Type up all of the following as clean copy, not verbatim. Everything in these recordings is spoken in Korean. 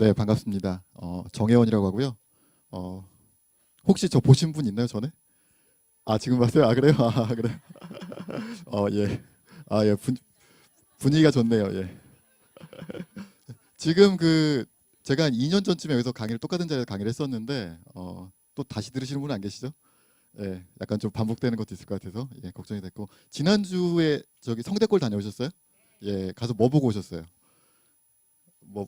네, 반갑습니다. 정혜원이라고 하고요. 어, 혹시 저 보신 분 있나요, 전에? 아, 지금 봤어요? 아, 그래요? 아, 그래. 예. 아, 예. 분위기가 좋네요. 예. 지금 제가 한 2년 전쯤에 여기서 강의를 똑같은 자리에서 강의를 했었는데 또 다시 들으시는 분은 안 계시죠? 예. 약간 좀 반복되는 것도 있을 것 같아서 예, 걱정이 됐고 지난주에 저기 성대골 다녀오셨어요? 예. 가서 뭐 보고 오셨어요? 뭐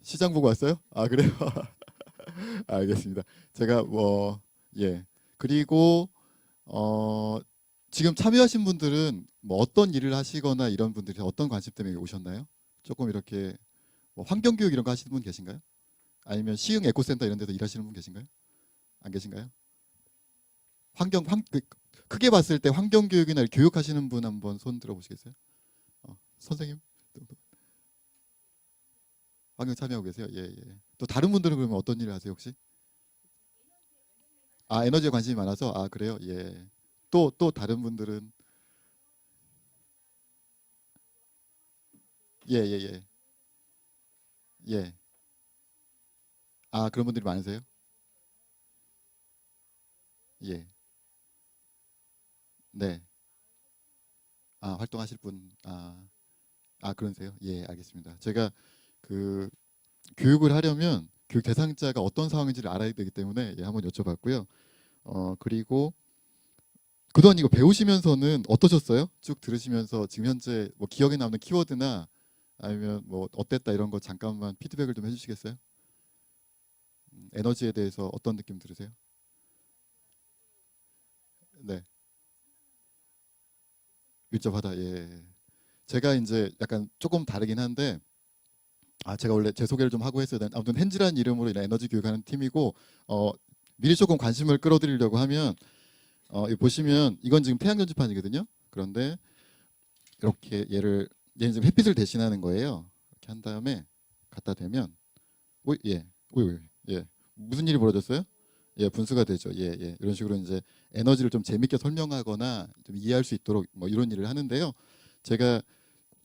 시장 보고 왔어요? 아, 그래요? 알겠습니다. 제가 예. 그리고 어, 지금 참여하신 분들은 뭐 어떤 일을 하시거나 이런 분들이 어떤 관심 때문에 오셨나요? 조금 이렇게 뭐 환경교육 이런 거 하시는 분 계신가요? 아니면 시흥 에코센터 이런 데서 일하시는 분 계신가요? 안 계신가요? 크게 봤을 때 환경교육이나 교육하시는 분 한번 손 들어보시겠어요? 선생님? 환경 참여하고 계세요? 예, 예. 또 다른 분들은 그러면 어떤 일을 하세요 혹시? 아, 에너지에 관심이 많아서 아, 그래요? 예. 또 다른 분들은 예, 예, 예. 예. 아, 그런 분들이 많으세요? 예. 네. 아, 활동하실 분. 그러세요? 예, 알겠습니다. 제가 그 교육을 하려면 교육 대상자가 어떤 상황인지를 알아야 되기 때문에 예, 한번 여쭤봤고요. 그리고 그동안 이거 배우시면서는 어떠셨어요? 쭉 들으시면서 지금 현재 뭐 기억에 남는 키워드나 아니면 뭐 어땠다 이런 거 잠깐만 피드백을 좀 해주시겠어요? 에너지에 대해서 어떤 느낌 들으세요? 네, 밀접하다. 예. 제가 이제 약간 조금 다르긴 한데 제가 원래 제 소개를 좀 하고 했어야 되는 아무튼 헨즈라는 이름으로 이런 에너지 교육하는 팀이고 어, 미리 조금 관심을 끌어들이려고 하면 여기 보시면 이건 지금 태양 전지판이거든요. 그런데 이렇게 얘는 지금 햇빛을 대신하는 거예요. 이렇게 한 다음에 갖다 대면 예, 예, 무슨 일이 벌어졌어요? 예, 분수가 되죠. 예, 예. 이런 식으로 이제 에너지를 좀 재밌게 설명하거나 좀 이해할 수 있도록 뭐 이런 일을 하는데요. 제가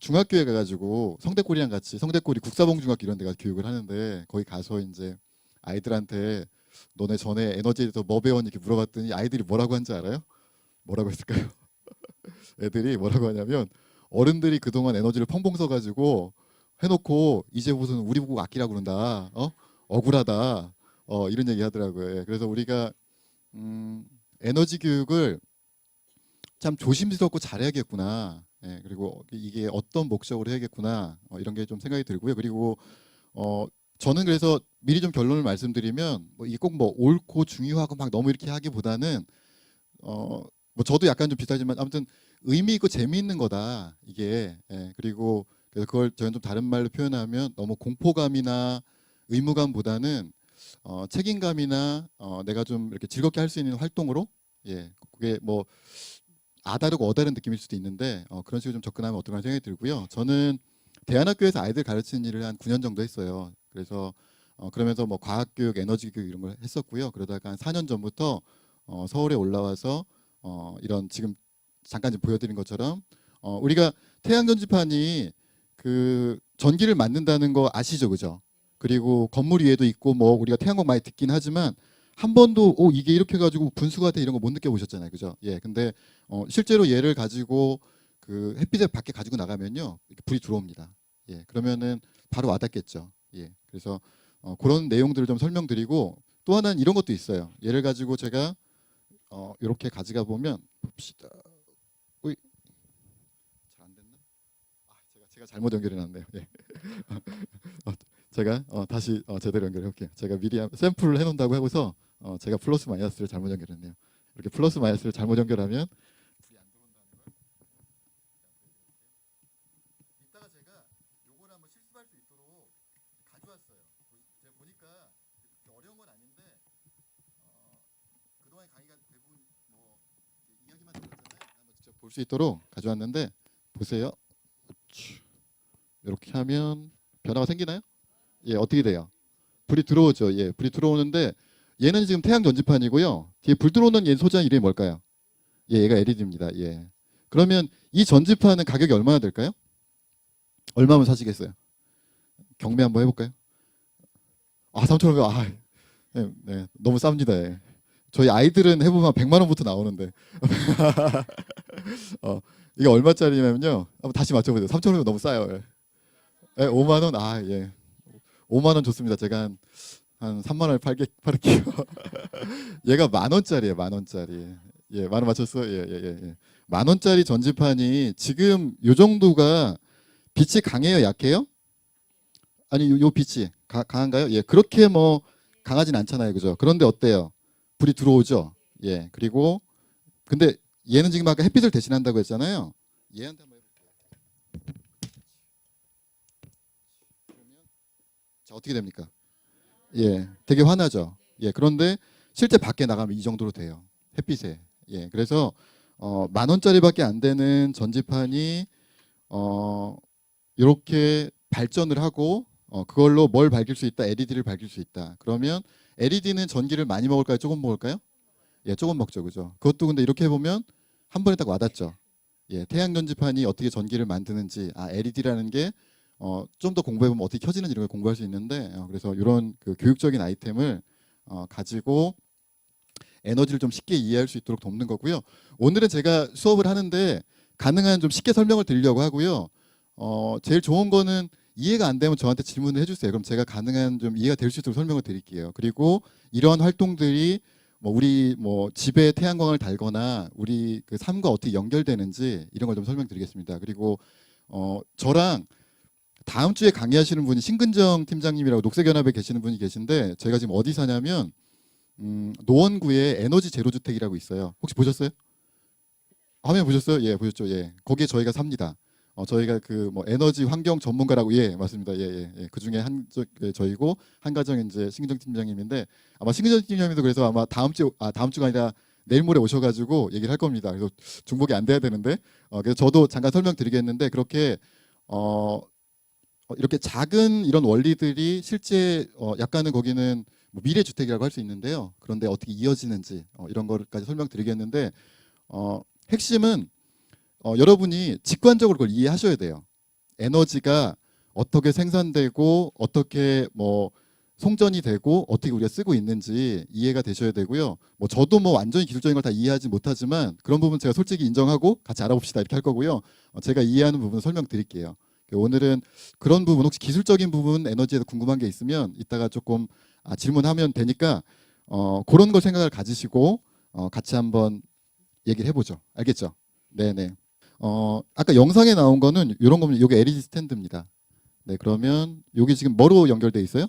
중학교에 가가지고 성대골이랑 같이 성대골이 국사봉중학교 이런 데 가서 교육을 하는데 거기 가서 이제 아이들한테 너네 전에 에너지에 대해서 뭐 배웠니 이렇게 물어봤더니 아이들이 뭐라고 한지 알아요? 뭐라고 했을까요? 애들이 뭐라고 하냐면 어른들이 그동안 에너지를 펑펑 써가지고 해놓고 이제 무슨 우리 보고 아끼라고 그런다. 억울하다. 이런 얘기 하더라고요. 예, 그래서 우리가 에너지 교육을 참 조심스럽고 잘해야겠구나. 예, 그리고 이게 어떤 목적으로 해야겠구나. 이런 게 좀 생각이 들고요. 그리고 어, 저는 그래서 미리 좀 결론을 말씀드리면 뭐 이게 꼭 뭐 옳고 중요하고 막 너무 이렇게 하기보다는 어, 뭐 저도 약간 좀 비슷하지만 아무튼 의미 있고 재미있는 거다. 이게 예, 그리고 그래서 그걸 저는 좀 다른 말로 표현하면 너무 공포감이나 의무감보다는 책임감이나 내가 좀 이렇게 즐겁게 할 수 있는 활동으로 예, 그게 뭐 아다르고 어다른 느낌일 수도 있는데 그런 식으로 좀 접근하면 어떨까 생각이 들고요. 저는 대안학교에서 아이들 가르치는 일을 한 9년 정도 했어요. 그래서 그러면서 뭐 과학교육, 에너지교육 이런 걸 했었고요. 그러다가 한 4년 전부터 서울에 올라와서 이런 지금 잠깐 좀 보여드린 것처럼 우리가 태양전지판이 그 전기를 만든다는 거 아시죠, 그죠? 그리고 건물 위에도 있고 뭐 우리가 태양광 많이 듣긴 하지만 한 번도 이게 이렇게 가지고 분수가 돼 이런 거 못 느껴보셨잖아요, 그죠? 예, 근데 실제로 얘를 가지고 그 햇빛에 밖에 가지고 나가면요 이렇게 불이 들어옵니다. 예, 그러면은 바로 와닿겠죠. 예, 그래서 그런 내용들을 좀 설명드리고 또 하나는 이런 것도 있어요. 얘를 가지고 제가 이렇게 가져가 보면 봅시다. 오이, 잘안 됐나? 제가 잘못 연결해 놨네요. 예. 어, 제가 다시 제대로 연결해 볼게요. 제가 미리 샘플을 해놓는다고 하고서 제가 플러스 마이너스를 잘못 연결했네요. 이렇게 플러스 마이너스를 잘못 연결하면 불이 안 들어온다는 걸 이따가 제가 요거를 한번 실습할 수 있도록 가져왔어요. 제가 보니까 그렇게 어려운 건 아닌데 그동안 강의가 대부분 뭐 이야기만 들었잖아요. 한번 직접 볼 수 있도록 가져왔는데 보세요. 이렇게 하면 변화가 생기나요? 예, 어떻게 돼요? 불이 들어오죠. 예, 불이 들어오는데 얘는 지금 태양 전지판이고요. 뒤에 불 들어오는 얘 소재 이름이 뭘까요? 예, 얘가 LED입니다. 예. 그러면 이 전지판은 가격이 얼마나 될까요? 얼마면 사시겠어요? 경매 한번 해볼까요? 아, 3,500. 아, 네, 네, 너무 쌉니다. 예. 저희 아이들은 해보면 100만 원부터 나오는데. 어, 이게 얼마짜리냐면요. 한번 다시 맞춰보세요. 3,500 너무 싸요. 예. 예, 5만 원. 아, 예. 5만 원 좋습니다. 제가 한 3만 원에 팔게요. 얘가 만 원짜리예요. 만 원짜리. 예, 만 원 맞췄어. 예, 예, 예, 예. 만 원짜리 전지판이 지금 요 정도가 빛이 강해요, 약해요? 아니, 요 빛이 강한가요? 예, 그렇게 뭐 강하진 않잖아요, 그죠? 그런데 어때요? 불이 들어오죠. 예, 그리고 근데 얘는 지금 아까 햇빛을 대신한다고 했잖아요. 얘한테 한번 해볼게요. 자, 어떻게 됩니까? 예, 되게 환하죠. 예, 그런데 실제 밖에 나가면 이 정도로 돼요. 햇빛에. 예, 그래서 만 원짜리밖에 안 되는 전지판이 어, 이렇게 발전을 하고 그걸로 뭘 밝힐 수 있다? LED를 밝힐 수 있다. 그러면 LED는 전기를 많이 먹을까요? 조금 먹을까요? 예, 조금 먹죠, 그죠? 그것도 근데 이렇게 해보면 한 번에 딱 와닿죠. 예, 태양 전지판이 어떻게 전기를 만드는지, 아, LED라는 게 좀 더 공부해보면 어떻게 켜지는지 이런 걸 공부할 수 있는데, 그래서 이런 그 교육적인 아이템을 가지고 에너지를 좀 쉽게 이해할 수 있도록 돕는 거고요. 오늘은 제가 수업을 하는데 가능한 좀 쉽게 설명을 드리려고 하고요. 제일 좋은 거는 이해가 안 되면 저한테 질문을 해주세요. 그럼 제가 가능한 좀 이해가 될 수 있도록 설명을 드릴게요. 그리고 이러한 활동들이 뭐 우리 뭐 집에 태양광을 달거나 우리 그 삶과 어떻게 연결되는지 이런 걸 좀 설명드리겠습니다. 그리고 저랑 다음 주에 강의하시는 분이 신근정 팀장님이라고 녹색연합에 계시는 분이 계신데 제가 지금 어디 사냐면 노원구에 에너지 제로주택이라고 있어요. 혹시 보셨어요? 화면 보셨어요? 예, 보셨죠? 예, 거기에 저희가 삽니다. 저희가 그 뭐 에너지 환경 전문가라고 예, 맞습니다. 예, 예, 예. 그 중에 예, 저희고 한 가정 이제 신근정 팀장님인데 아마 신근정 팀장님도 그래서 아마 다음 주가 아니라 내일 모레 오셔가지고 얘기를 할 겁니다. 그래서 중복이 안 돼야 되는데 그래서 저도 잠깐 설명드리겠는데 그렇게 어, 이렇게 작은 이런 원리들이 실제 약간은 거기는 뭐 미래 주택이라고 할 수 있는데요. 그런데 어떻게 이어지는지 이런 거까지 설명드리겠는데 핵심은 여러분이 직관적으로 그걸 이해하셔야 돼요. 에너지가 어떻게 생산되고 어떻게 뭐 송전이 되고 어떻게 우리가 쓰고 있는지 이해가 되셔야 되고요. 뭐 저도 뭐 완전히 기술적인 걸 다 이해하지 못하지만 그런 부분 제가 솔직히 인정하고 같이 알아봅시다 이렇게 할 거고요. 제가 이해하는 부분 설명드릴게요. 오늘은 그런 부분 혹시 기술적인 부분 에너지에서 궁금한 게 있으면 이따가 조금 질문하면 되니까 그런 걸 생각을 가지시고 같이 한번 얘기를 해보죠. 알겠죠? 네네. 아까 영상에 나온 거는 이런 겁니다. 이게 LED 스탠드입니다. 네, 그러면 여기 지금 뭐로 연결돼 있어요?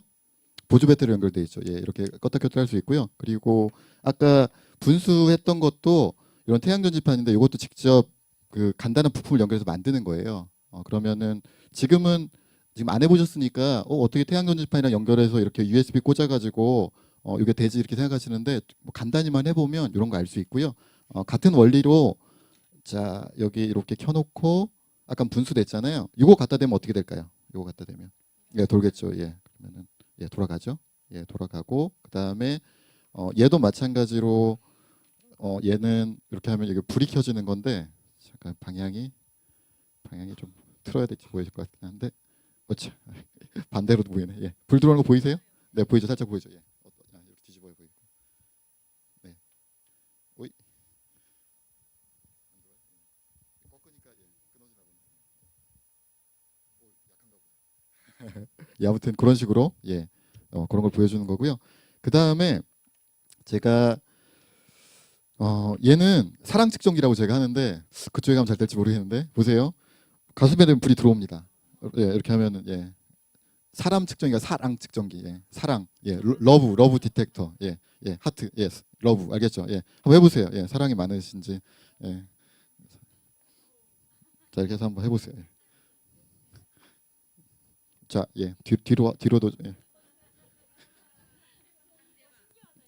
보조 배터리 연결돼 있죠. 예, 이렇게 껐다 켰다 할 수 있고요. 그리고 아까 분수했던 것도 이런 태양 전지판인데 이것도 직접 그 간단한 부품을 연결해서 만드는 거예요. 그러면은 지금은 지금 안 해보셨으니까 어떻게 태양 전지판이랑 연결해서 이렇게 USB 꽂아가지고 이게 되지 이렇게 생각하시는데 뭐 간단히만 해보면 이런 거 알 수 있고요. 같은 원리로 자 여기 이렇게 켜놓고 아까 분수됐잖아요. 이거 갖다 대면 어떻게 될까요? 이거 갖다 대면 예 돌겠죠. 예 그러면은 예 돌아가죠. 예 돌아가고 그 다음에 얘도 마찬가지로 얘는 이렇게 하면 이게 불이 켜지는 건데 잠깐 방향이 좀 틀어야 될지 보이실 것 같긴 한데 어차 반대로도 보이네. 예. 불 들어오는 거 보이세요? 네 보이죠. 살짝 보이죠. 예. 이렇게 뒤집어 보이고. 네. 오이. 꺾으니까 예. 끊어지나 보네. 오, 약한가 보다. 예, 아무튼 그런 식으로 예. 그런 걸 보여주는 거고요. 그 다음에 제가 얘는 사랑 측정기라고 제가 하는데 그쪽에 가면 잘 될지 모르겠는데 보세요. 가슴에 대면 불이 들어옵니다. 예, 이렇게 하면은 예. 사람 측정기가 사랑 측정기. 예. 사랑. 예. 러브 디텍터. 예. 예. 하트. 예. 러브. 알겠죠? 예. 한번 해 보세요. 예. 사랑이 많으신지. 예. 자, 이렇게 해서 한번 해 보세요. 예. 자, 예. 뒤로도 예.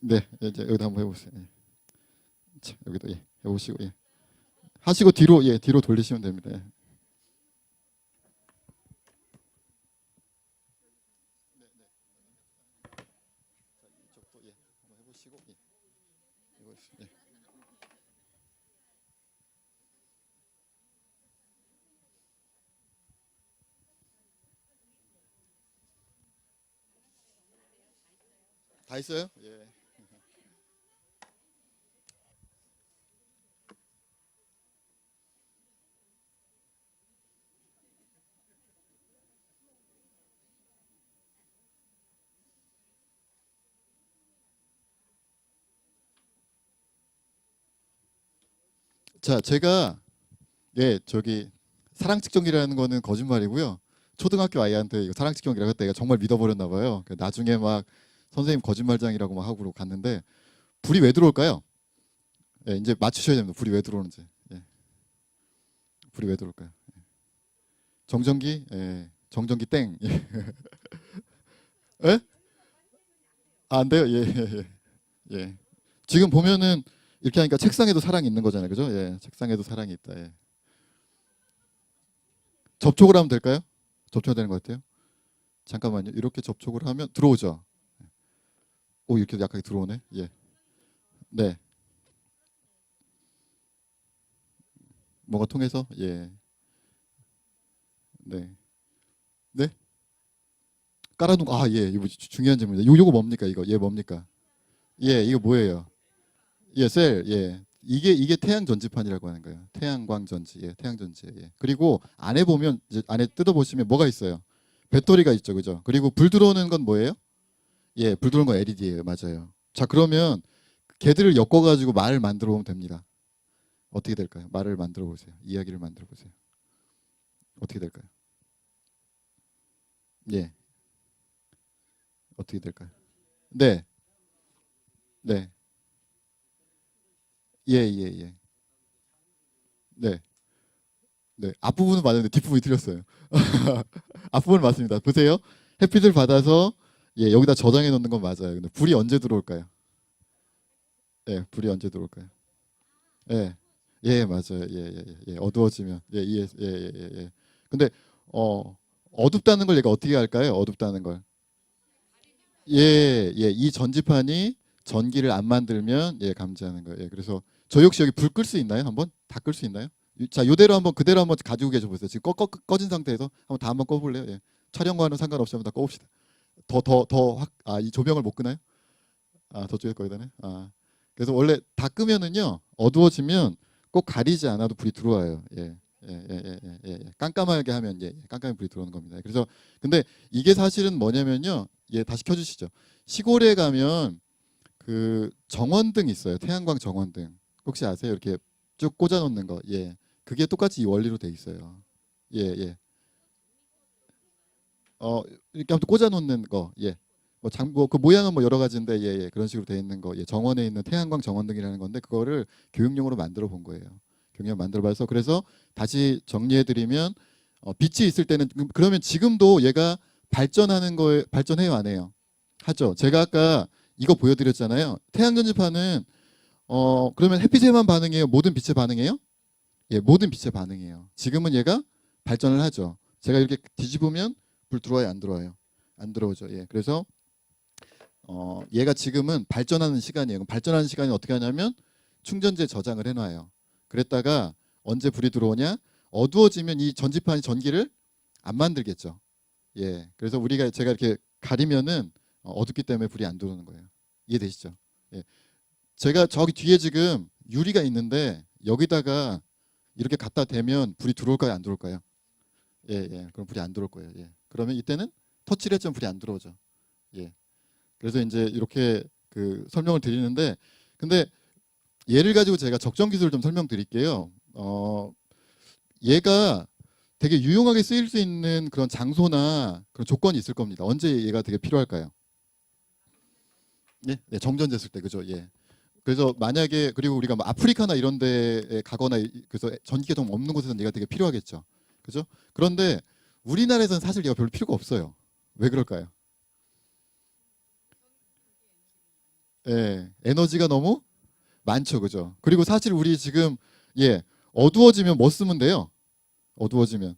네. 예, 이제 여기다 한번 해 보세요. 예. 자, 여기도 예. 해 보시고 예. 하시고 뒤로 돌리시면 됩니다. 예. 이쪽도 예. 한번 해 보시고 예. 예. 다 있어요? 예. 자, 제가 저기 사랑 측정기라는 거는 거짓말이고요. 초등학교 아이한테 이거 사랑 측정기라고 했다 얘가 정말 믿어버렸나 봐요. 나중에 막 선생님 거짓말장이라고 막 하고 갔는데 불이 왜 들어올까요? 예, 이제 맞추셔야 됩니다. 불이 왜 들어오는지. 예, 불이 왜 들어올까요? 정전기? 예, 정전기 땡. 예? 아, 안 돼요? 예, 예, 예. 예. 지금 보면은 이렇게 하니까 책상에도 사랑이 있는 거잖아요. 그죠? 예, 책상에도 사랑이 있다. 예. 접촉을 하면 될까요? 접촉이 되는 것 같아요. 잠깐만요. 이렇게 접촉을 하면 들어오죠. 오, 이렇게 약하게 들어오네. 예. 네. 뭐가 통해서? 예. 네. 네? 깔아놓은 거. 아, 예. 이거 중요한 질문입니다. 요거 뭡니까? 이거. 예, 뭡니까? 예, 이거 뭐예요? 예, 셀. 예. 이게 태양 전지판이라고 하는 거예요. 태양광 전지. 예, 태양 전지. 예. 그리고 안에 보면 이제 안에 뜯어 보시면 뭐가 있어요? 배터리가 있죠. 그죠? 그리고 불 들어오는 건 뭐예요? 예, 불 들어오는 건 LED예요. 맞아요. 자, 그러면 걔들을 엮어 가지고 말을 만들어 보면 됩니다. 어떻게 될까요? 말을 만들어 보세요. 이야기를 만들어 보세요. 어떻게 될까요? 예. 어떻게 될까요? 네. 네. 예, 예, 예. 네. 네. 앞부분은 맞는데 뒷부분이 틀렸어요. 앞부분은 맞습니다. 보세요. 햇빛을 받아서 예, 여기다 저장해 놓는 건 맞아요. 근데 불이 언제 들어올까요? 예, 불이 언제 들어올까요? 예. 예, 맞아요. 예, 예, 예. 예. 어두워지면 예, 예, 예, 예, 예. 예. 근데 어둡다는 걸 얘가 어떻게 할까요? 어둡다는 걸. 예, 예. 이 전지판이 전기를 안 만들면 예, 감지하는 거예요. 예, 그래서 저 역시 여기 불 끌 수 있나요? 한번 다 끌 수 있나요? 자, 요대로 한번 그대로 한번 가지고 계셔 보세요. 지금 꺼진 상태에서 한번 다 한번 꺼볼래요? 예. 촬영과는 상관없이 한번 다 꺼봅시다. 이 조명을 못 끄나요? 아, 저쪽에 거기다 네. 아, 그래서 원래 다 끄면은요 어두워지면 꼭 가리지 않아도 불이 들어와요. 예. 예, 예, 예, 예, 예. 예. 깜깜하게 하면 예, 깜깜히 불이 들어오는 겁니다. 그래서 근데 이게 사실은 뭐냐면요. 예, 다시 켜주시죠. 시골에 가면 그 정원등 있어요. 태양광 정원등. 혹시 아세요? 이렇게 쭉 꽂아 놓는 거. 예. 그게 똑같이 이 원리로 돼 있어요. 예, 예. 어, 이렇게 아무튼 꽂아 놓는 거. 예. 뭐그 모양은 뭐 여러 가지인데 예, 예. 그런 식으로 돼 있는 거. 예. 정원에 있는 태양광 정원등이라는 건데 그거를 교육용으로 만들어 본 거예요. 교육용 만들어 봐서 그래서 다시 정리해 드리면 빛이 있을 때는 그러면 지금도 얘가 발전하는 거에 발전해요, 안 해요? 하죠. 제가 아까 이거 보여드렸잖아요. 태양 전지판은 그러면 햇빛에만 반응해요? 모든 빛에 반응해요? 예, 모든 빛에 반응해요. 지금은 얘가 발전을 하죠. 제가 이렇게 뒤집으면 불 들어와요, 안 들어와요? 안 들어오죠. 예, 그래서 얘가 지금은 발전하는 시간이에요. 그럼 발전하는 시간이 어떻게 하냐면 충전지에 저장을 해놔요. 그랬다가 언제 불이 들어오냐? 어두워지면 이 전지판이 전기를 안 만들겠죠. 예, 그래서 제가 이렇게 가리면은 어둡기 때문에 불이 안 들어오는 거예요. 이해되시죠? 예, 제가 저기 뒤에 지금 유리가 있는데 여기다가 이렇게 갖다 대면 불이 들어올까요, 안 들어올까요? 예, 예. 그럼 불이 안 들어올 거예요. 예. 그러면 이때는 터치를 했지만 불이 안 들어오죠. 예. 그래서 이제 이렇게 그 설명을 드리는데 근데 얘를 가지고 제가 적정 기술을 좀 설명드릴게요. 얘가 되게 유용하게 쓰일 수 있는 그런 장소나 그런 조건이 있을 겁니다. 언제 얘가 되게 필요할까요? 예, 네, 정전됐을 때 그죠? 예. 그래서 만약에 그리고 우리가 뭐 아프리카나 이런 데에 가거나 그래서 전기가 좀 없는 곳에서는 얘가 되게 필요하겠죠. 그죠? 그런데 우리나라에서는 사실 얘가 별로 필요가 없어요. 왜 그럴까요? 예, 에너지가 너무 많죠, 그죠? 그리고 사실 우리 지금 예, 어두워지면 뭐 쓰면 돼요? 어두워지면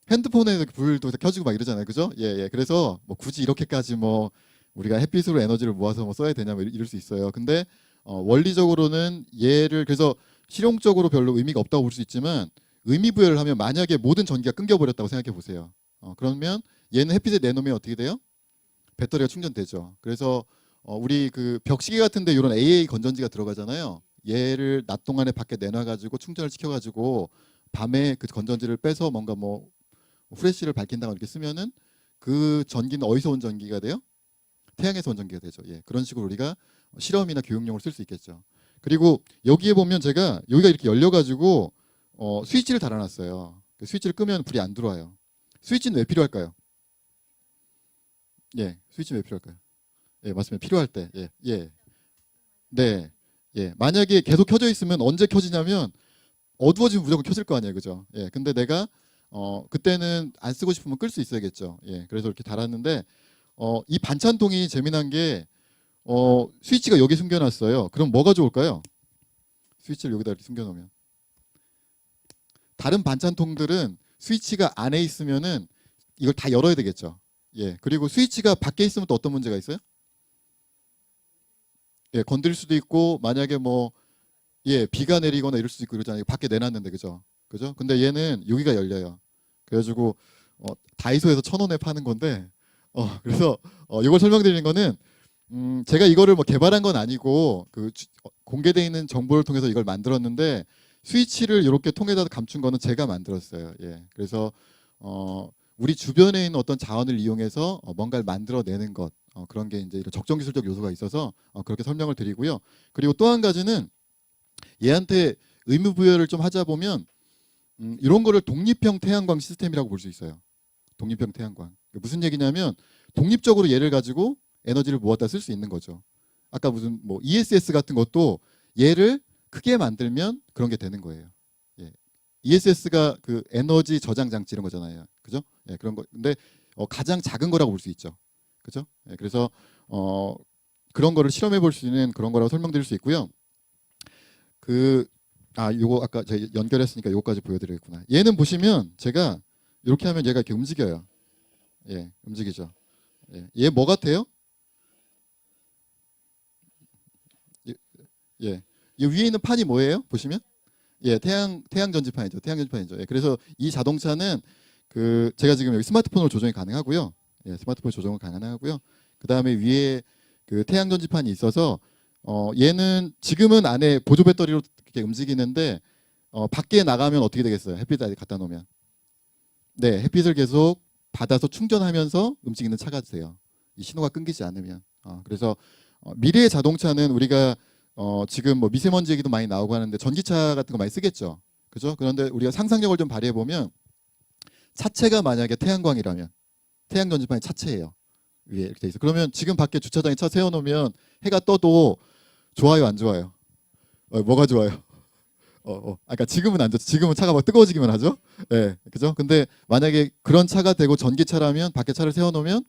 핸드폰에 불도 켜지고 막 이러잖아요, 그죠? 예, 예. 그래서 뭐 굳이 이렇게까지 뭐 우리가 햇빛으로 에너지를 모아서 뭐 써야 되냐 뭐 이럴 수 있어요. 근데 원리적으로는 얘를 그래서 실용적으로 별로 의미가 없다고 볼 수 있지만 의미 부여를 하면 만약에 모든 전기가 끊겨 버렸다고 생각해 보세요. 그러면 얘는 햇빛에 내놓으면 어떻게 돼요? 배터리가 충전되죠. 그래서 우리 그 벽시계 같은데 이런 AA 건전지가 들어가잖아요. 얘를 낮 동안에 밖에 내놔가지고 충전을 시켜가지고 밤에 그 건전지를 빼서 뭔가 뭐 후레쉬를 밝힌다고 이렇게 쓰면은 그 전기는 어디서 온 전기가 돼요? 태양에서 온 전기가 되죠. 예, 그런 식으로 우리가 실험이나 교육용으로 쓸 수 있겠죠. 그리고 여기에 보면 제가 여기가 이렇게 열려가지고 스위치를 달아놨어요. 그 스위치를 끄면 불이 안 들어와요. 스위치는 왜 필요할까요? 예, 스위치는 왜 필요할까요? 예, 맞습니다. 필요할 때. 예, 예, 네, 예. 만약에 계속 켜져 있으면 언제 켜지냐면 어두워지면 무조건 켜질 거 아니에요, 그죠? 예, 근데 내가 그때는 안 쓰고 싶으면 끌 수 있어야겠죠. 예, 그래서 이렇게 달았는데 이 반찬통이 재미난 게 스위치가 여기 숨겨놨어요. 그럼 뭐가 좋을까요? 스위치를 여기다 이렇게 숨겨놓으면 다른 반찬통들은 스위치가 안에 있으면은 이걸 다 열어야 되겠죠. 예, 그리고 스위치가 밖에 있으면 또 어떤 문제가 있어요? 예, 건드릴 수도 있고 만약에 뭐 예, 비가 내리거나 이럴 수도 있고 그러잖아요. 밖에 내놨는데 그죠? 그죠? 근데 얘는 여기가 열려요. 그래가지고 다이소에서 1,000원에 파는 건데 그래서 이걸 설명드리는 거는 제가 이거를 뭐 개발한 건 아니고 공개되어 있는 정보를 통해서 이걸 만들었는데 스위치를 이렇게 통에다 감춘 거는 제가 만들었어요. 예, 그래서 우리 주변에 있는 어떤 자원을 이용해서 뭔가를 만들어내는 것 그런 게 이제 이런 적정 기술적 요소가 있어서 그렇게 설명을 드리고요. 그리고 또 한 가지는 얘한테 의무 부여를 좀 하자 보면 이런 거를 독립형 태양광 시스템이라고 볼 수 있어요. 독립형 태양광. 무슨 얘기냐면 독립적으로 얘를 가지고 에너지를 모았다 쓸 수 있는 거죠. 아까 무슨 뭐 ESS 같은 것도 얘를 크게 만들면 그런 게 되는 거예요. 예. ESS가 그 에너지 저장 장치 이런 거잖아요. 그죠? 예, 그런 거. 근데 가장 작은 거라고 볼 수 있죠. 그죠? 예, 그래서 그런 거를 실험해 볼 수 있는 그런 거라고 설명드릴 수 있고요. 요거 아까 제가 연결했으니까 요거까지 보여드리겠구나. 얘는 보시면 제가 이렇게 하면 얘가 이렇게 움직여요. 예, 움직이죠. 예, 얘 뭐 같아요? 예, 예. 이 위에 있는 판이 뭐예요? 보시면 예, 태양 전지판이죠. 태양 전지판이죠. 예, 그래서 이 자동차는 제가 지금 여기 스마트폰으로 조정이 가능하고요. 예, 스마트폰 조정은 가능하고요. 그 다음에 위에 그 태양 전지판이 있어서 얘는 지금은 안에 보조 배터리로 이렇게 움직이는데 밖에 나가면 어떻게 되겠어요? 햇빛에 갖다 놓으면 네, 햇빛을 계속 받아서 충전하면서 움직이는 차가 돼요. 이 신호가 끊기지 않으면. 그래서 미래의 자동차는 우리가 지금 뭐 미세먼지 얘기도 많이 나오고 하는데 전기차 같은 거 많이 쓰겠죠. 그죠? 그런데 우리가 상상력을 좀 발휘해 보면 차체가 만약에 태양광이라면 태양 전지판이 차체예요. 위에 이렇게 돼 있어. 그러면 지금 밖에 주차장에 차 세워놓으면 해가 떠도 좋아요, 안 좋아요? 뭐가 좋아요? 그러니까 지금은 안 좋죠. 지금은 차가 막 뜨거워지기만 하죠. 예, 그죠? 근데 만약에 그런 차가 되고 전기차라면 밖에 차를 세워놓으면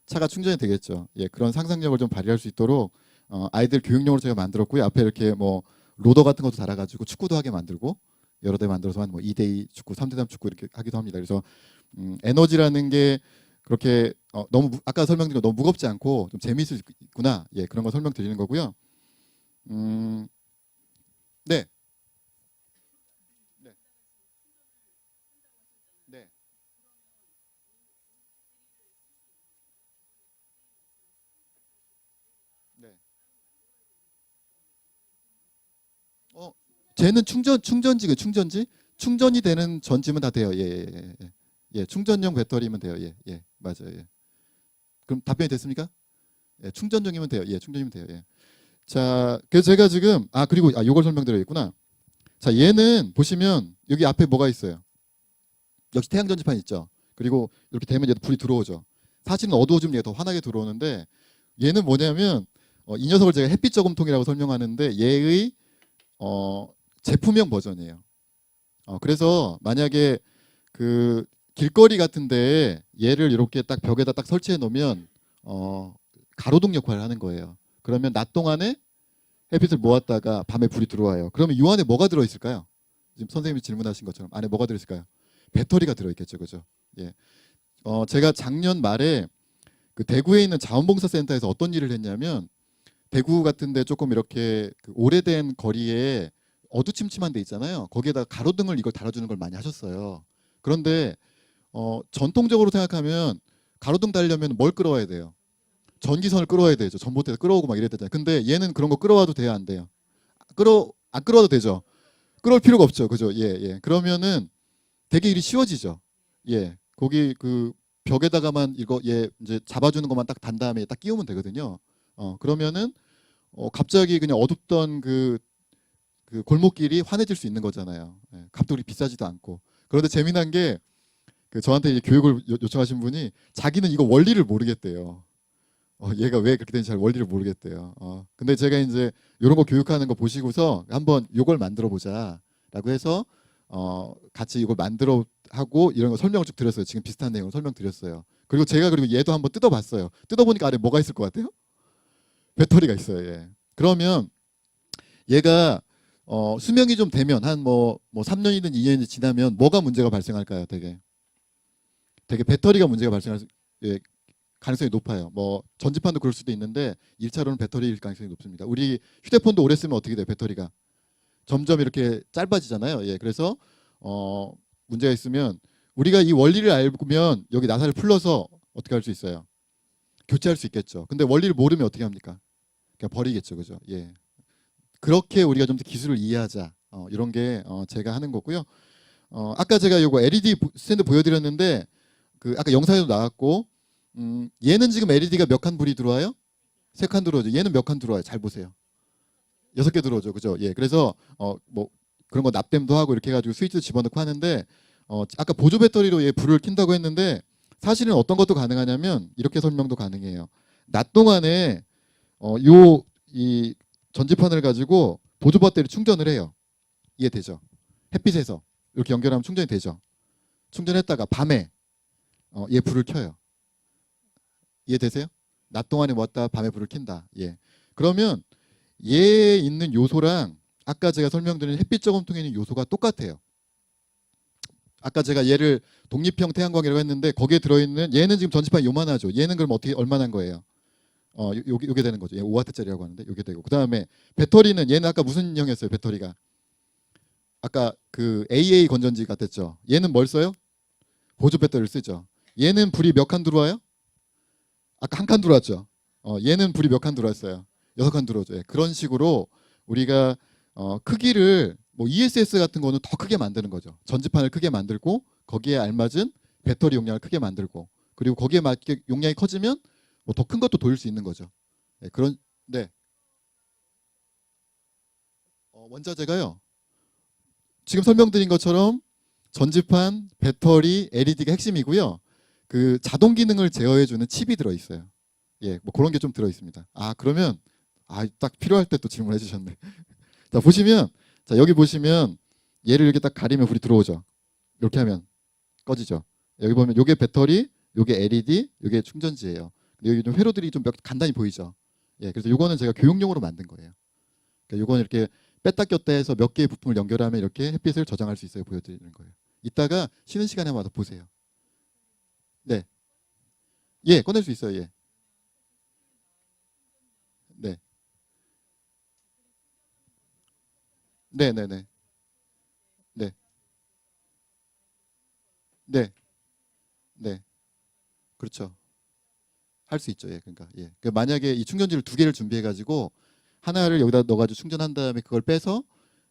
차가 충전이 되겠죠. 예, 그런 상상력을 좀 발휘할 수 있도록 아이들 교육용으로 제가 만들었고요. 앞에 이렇게 뭐 로더 같은 것도 달아가지고 축구도 하게 만들고 여러 대 만들어서 한 뭐 2대2 축구, 3대3 축구 이렇게 하기도 합니다. 그래서 에너지라는 게 그렇게 아까 설명드린 거 너무 무겁지 않고 좀 재미있을 수 있구나. 예, 그런 거 설명드리는 거고요. 네. 네. 네. 네. 어, 쟤는 충전이 되는 전지면 다 돼요. 예, 예, 예, 예. 예, 충전용 배터리면 돼요. 예, 예, 맞아요. 예. 그럼 답변이 됐습니까? 예, 충전용이면 돼요. 예, 충전이면 돼요. 예. 자, 그래서 제가 지금 그리고 요걸 설명드려야겠구나. 자, 얘는 보시면 여기 앞에 뭐가 있어요? 역시 태양 전지판 있죠. 그리고 이렇게 되면 얘도 불이 들어오죠. 사실은 어두워지면 얘가 더 환하게 들어오는데 얘는 뭐냐면 이 녀석을 제가 햇빛 저금통이라고 설명하는데 얘의 제품형 버전이에요. 그래서 만약에 그 길거리 같은데 얘를 이렇게 딱 벽에다 딱 설치해 놓으면 가로등 역할을 하는 거예요. 그러면 낮 동안에 햇빛을 모았다가 밤에 불이 들어와요. 그러면 이 안에 뭐가 들어 있을까요? 지금 선생님이 질문하신 것처럼 안에 뭐가 들어 있을까요? 배터리가 들어 있겠죠, 그죠? 예. 제가 작년 말에 그 대구에 있는 자원봉사센터에서 어떤 일을 했냐면 대구 같은데 조금 이렇게 그 오래된 거리에 어두침침한 데 있잖아요. 거기에다 가로등을 이걸 달아주는 걸 많이 하셨어요. 그런데 전통적으로 생각하면 가로등 달려면 뭘 끌어와야 돼요? 전기선을 끌어와야 되죠. 전봇대에서 끌어오고 막 이래야 되잖아요. 근데 얘는 그런 거 끌어와도 돼요, 안 돼요? 안 끌어와도 되죠. 끌어올 필요가 없죠, 그죠? 예, 예. 그러면은 되게 일이 쉬워지죠. 예, 거기 그 벽에다가만 이거 얘 이제 잡아주는 것만 딱 단 다음에 딱 끼우면 되거든요. 그러면은 갑자기 그냥 어둡던 그 골목길이 환해질 수 있는 거잖아요. 예, 값도 그리 비싸지도 않고. 그런데 재미난 게 그 저한테 이제 교육을 요청하신 분이 자기는 이거 원리를 모르겠대요. 얘가 왜 그렇게 되는지 잘 원리를 모르겠대요. 근데 제가 이제 이런 거 교육하는 거 보시고서 한번 이걸 만들어 보자라고 해서 같이 이걸 만들어 하고 이런 거 설명을 쭉 드렸어요. 지금 비슷한 내용을 설명드렸어요. 그리고 얘도 한번 뜯어봤어요. 뜯어보니까 안에 뭐가 있을 것 같아요? 배터리가 있어요. 예. 그러면 얘가 수명이 좀 되면 한 뭐 3년이든 2년이 지나면 뭐가 문제가 발생할까요? 되게 배터리가 문제가 발생할 예, 가능성이 높아요. 뭐 전지판도 그럴 수도 있는데 1차로는 배터리일 가능성이 높습니다. 우리 휴대폰도 오래 쓰면 어떻게 돼요? 배터리가 점점 이렇게 짧아지잖아요. 예, 그래서 문제가 있으면 우리가 이 원리를 알면 여기 나사를 풀러서 어떻게 할 수 있어요? 교체할 수 있겠죠. 근데 원리를 모르면 어떻게 합니까? 그냥 버리겠죠, 그죠? 예, 그렇게 우리가 좀 더 기술을 이해하자. 이런 게 제가 하는 거고요. 아까 제가 요거 LED 스탠드 보여드렸는데 그 아까 영상에도 나왔고 얘는 지금 LED가 몇 칸 불이 들어와요? 3칸 들어오죠. 얘는 몇 칸 들어와요? 잘 보세요. 6개 들어오죠. 그죠? 예. 그래서 뭐 그런 거 납땜도 하고 이렇게 해가지고 스위치도 집어넣고 하는데 아까 보조 배터리로 얘 불을 킨다고 했는데 사실은 어떤 것도 가능하냐면 이렇게 설명도 가능해요. 낮 동안에 요 이 전지판을 가지고 보조 배터리 충전을 해요. 이해되죠? 햇빛에서 이렇게 연결하면 충전이 되죠. 충전했다가 밤에 얘 불을 켜요. 이해되세요? 낮 동안에 모았다 밤에 불을 킨다. 예. 그러면 얘에 있는 요소랑 아까 제가 설명드린 햇빛 저금통에 있는 요소가 똑같아요. 아까 제가 얘를 독립형 태양광이라고 했는데 거기에 들어있는 얘는 지금 전지판이 요만하죠. 얘는 그럼 어떻게 얼마나 한 거예요? 요게 되는 거죠. 얘 5W짜리라고 하는데 요게 되고 그다음에 배터리는 얘는 아까 무슨 형이었어요? 배터리가 아까 그 AA 건전지 같았죠. 얘는 뭘 써요? 보조 배터리를 쓰죠. 얘는 불이 몇 칸 들어와요? 아까 한 칸 들어왔죠. 얘는 불이 몇 칸 들어왔어요? 6칸 들어오죠. 예, 그런 식으로 우리가 크기를 뭐 ESS 같은 거는 더 크게 만드는 거죠. 전지판을 크게 만들고 거기에 알맞은 배터리 용량을 크게 만들고 그리고 거기에 맞게 용량이 커지면 뭐 더 큰 것도 돌릴 수 있는 거죠. 예, 그런 네. 원자재가요. 지금 설명드린 것처럼 전지판, 배터리, LED가 핵심이고요. 그 자동 기능을 제어해주는 칩이 들어 있어요. 예, 뭐 그런 게 좀 들어 있습니다. 그러면 딱 필요할 때 또 질문해 주셨네. 자 보시면 자 여기 보시면 얘를 이렇게 딱 가리면 불이 들어오죠. 이렇게 하면 꺼지죠. 여기 보면 요게 배터리, 요게 LED, 요게 충전지예요. 여기 좀 회로들이 좀 간단히 보이죠. 예, 그래서 요거는 제가 교육용으로 만든 거예요. 그러니까 요거는 이렇게 뺐다 꼈다 해서 몇 개의 부품을 연결하면 이렇게 햇빛을 저장할 수 있어요. 보여드리는 거예요. 이따가 쉬는 시간에 와서 보세요. 네, 예, 꺼낼 수 있어요. 예, 네, 네, 네, 네, 네, 네, 네, 그렇죠. 할 수 있죠. 예, 그러니까 예. 만약에 이 충전지를 2개를 준비해 가지고 하나를 여기다 넣어가지고 충전한 다음에 그걸 빼서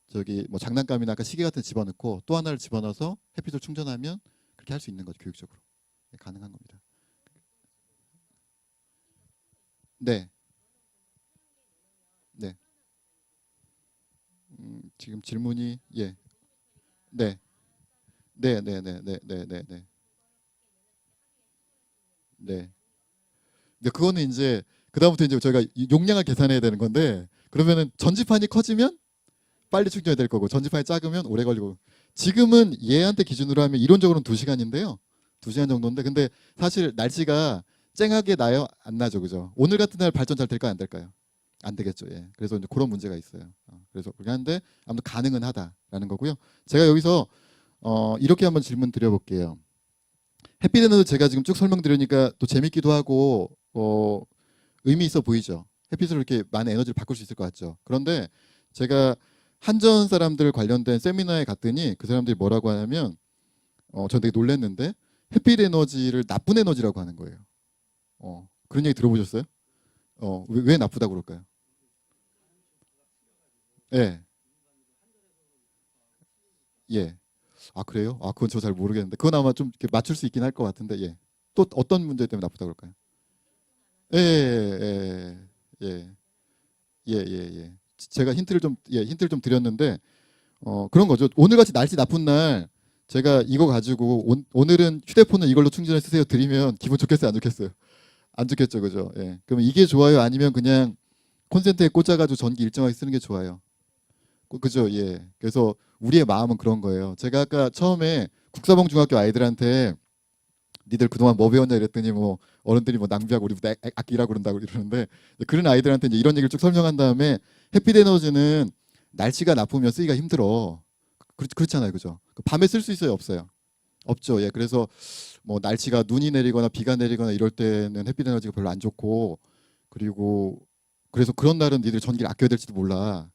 저기 뭐 장난감이나 아까 시계 같은 데 집어넣고 또 하나를 집어넣어서 햇빛을 충전하면 그렇게 할 수 있는 거죠. 교육적으로 예, 가능한 겁니다. 네, 네. 지금 질문이 예, 네, 네, 네, 네, 네, 네, 네, 네, 네. 근데 그거는 이제 그다음부터 이제 저희가 이 용량을 계산해야 되는 건데 그러면은 전지판이 커지면 빨리 충전이 될 거고 전지판이 작으면 오래 걸리고 지금은 얘한테 기준으로 하면 이론적으로는 2시간인데요. 2시간 정도인데 근데 사실 날씨가 쨍하게 나요? 안 나죠. 그죠? 오늘 같은 날 발전 잘 될까요? 안 될까요? 안 되겠죠. 예. 그래서 이제 그런 문제가 있어요. 그래서 그렇게 하는데 아무튼 가능은 하다라는 거고요. 제가 여기서 이렇게 한번 질문 드려볼게요. 햇빛에는 제가 지금 쭉 설명드리니까 또 재밌기도 하고 의미 있어 보이죠. 햇빛으로 이렇게 많은 에너지를 바꿀 수 있을 것 같죠. 그런데 제가 한전 사람들 관련된 세미나에 갔더니 그 사람들이 뭐라고 하냐면 저 되게 놀랐는데 햇빛 에너지를 나쁜 에너지라고 하는 거예요. 그런 얘기 들어보셨어요? 왜 나쁘다고 그럴까요? 예, 예. 아, 그래요? 아, 그건 저 잘 모르겠는데. 그건 아마 좀 이렇게 맞출 수 있긴 할 것 같은데, 예. 또 어떤 문제 때문에 나쁘다고 그럴까요? 예, 예, 예, 예, 예, 예. 제가 힌트를 좀 드렸는데, 그런 거죠. 오늘같이 날씨 나쁜 날, 제가 이거 가지고 오늘은 휴대폰은 이걸로 충전해 쓰세요 드리면 기분 좋겠어요, 안 좋겠어요? 안 좋겠죠, 그죠? 예. 그럼 이게 좋아요? 아니면 그냥 콘센트에 꽂아가지고 전기 일정하게 쓰는 게 좋아요? 그죠? 예. 그래서 우리의 마음은 그런 거예요. 제가 아까 처음에 국사봉 중학교 아이들한테 니들 그동안 뭐 배웠냐 이랬더니 뭐 어른들이 뭐 낭비하고 우리 아끼라고 그런다고 이러는데, 그런 아이들한테 이제 이런 얘기를 쭉 설명한 다음에 햇빛 에너지는 날씨가 나쁘면 쓰기가 힘들어. 그렇잖아요, 그죠? 밤에 쓸 수 있어요, 없어요? 없죠. 예. 그래서 뭐 날씨가 눈이 내리거나 비가 내리거나 이럴 때는 햇빛 에너지가 별로 안 좋고, 그리고 그래서 그런 날은 니들 전기를 아껴야 될지도 몰라.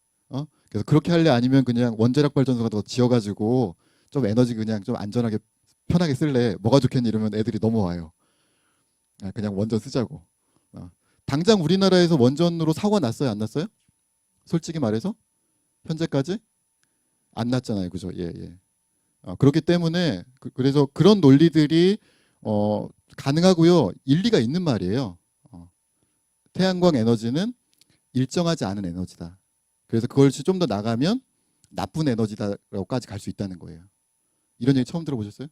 그래서 그렇게 할래? 아니면 그냥 원자력 발전소 같은 거 지어가지고 좀 에너지 그냥 좀 안전하게 편하게 쓸래? 뭐가 좋겠니? 이러면 애들이 넘어와요. 그냥 원전 쓰자고. 어. 당장 우리나라에서 원전으로 사고가 났어요? 안 났어요? 솔직히 말해서 현재까지 안 났잖아요, 그죠? 예, 예. 그렇기 때문에 그래서 그런 논리들이 어, 가능하고요. 일리가 있는 말이에요. 어, 태양광 에너지는 일정하지 않은 에너지다. 그래서 그것이 좀 더 나가면 나쁜 에너지다라고까지 갈 수 있다는 거예요. 이런 얘기 처음 들어보셨어요?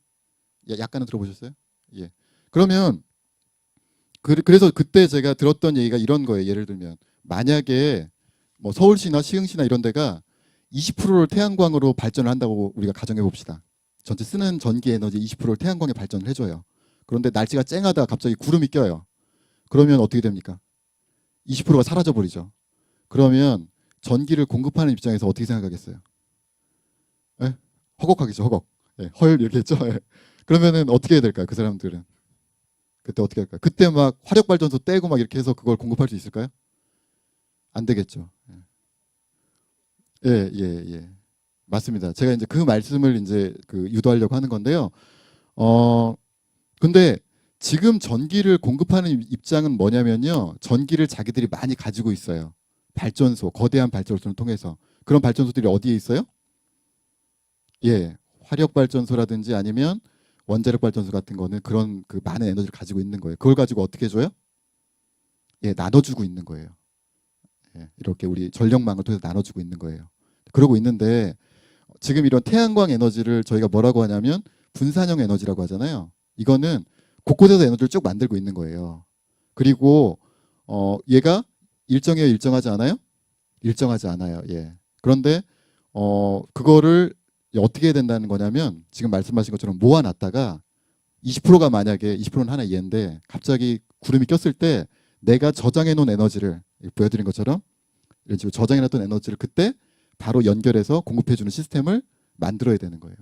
약간은 들어보셨어요? 예. 그러면 그래서 그때 제가 들었던 얘기가 이런 거예요. 예를 들면 만약에 뭐 서울시나 시흥시나 이런 데가 20%를 태양광으로 발전을 한다고 우리가 가정해 봅시다. 전체 쓰는 전기 에너지 20%를 태양광에 발전을 해줘요. 그런데 날씨가 쨍하다 갑자기 구름이 껴요. 그러면 어떻게 됩니까? 20%가 사라져 버리죠. 그러면 전기를 공급하는 입장에서 어떻게 생각하겠어요? 예? 허걱하겠죠, 허걱. 예, 헐 이렇게 했죠. 예. 그러면은 어떻게 해야 될까요? 그 사람들은 그때 어떻게 할까요? 그때 막 화력 발전소 떼고 막 이렇게 해서 그걸 공급할 수 있을까요? 안 되겠죠. 예, 예, 예. 맞습니다. 제가 이제 그 말씀을 이제 그 유도하려고 하는 건데요. 어, 근데 지금 전기를 공급하는 입장은 뭐냐면요. 전기를 자기들이 많이 가지고 있어요. 발전소, 거대한 발전소를 통해서. 그런 발전소들이 어디에 있어요? 예, 화력 발전소라든지 아니면 원자력 발전소 같은 거는 그런 그 많은 에너지를 가지고 있는 거예요. 그걸 가지고 어떻게 해줘요? 예, 나눠주고 있는 거예요. 예, 이렇게 우리 전력망을 통해서 나눠주고 있는 거예요. 그러고 있는데 지금 이런 태양광 에너지를 저희가 뭐라고 하냐면 분산형 에너지라고 하잖아요. 이거는 곳곳에서 에너지를 쭉 만들고 있는 거예요. 그리고 얘가 일정해요, 일정하지 않아요? 일정하지 않아요. 예. 그런데 그거를 어떻게 해야 된다는 거냐면 지금 말씀하신 것처럼 모아놨다가 20%가 만약에 20%는 하나 이해인데 갑자기 구름이 꼈을 때 내가 저장해 놓은 에너지를 보여드린 것처럼 이런 식으로 저장해 놨던 에너지를 그때 바로 연결해서 공급해 주는 시스템을 만들어야 되는 거예요.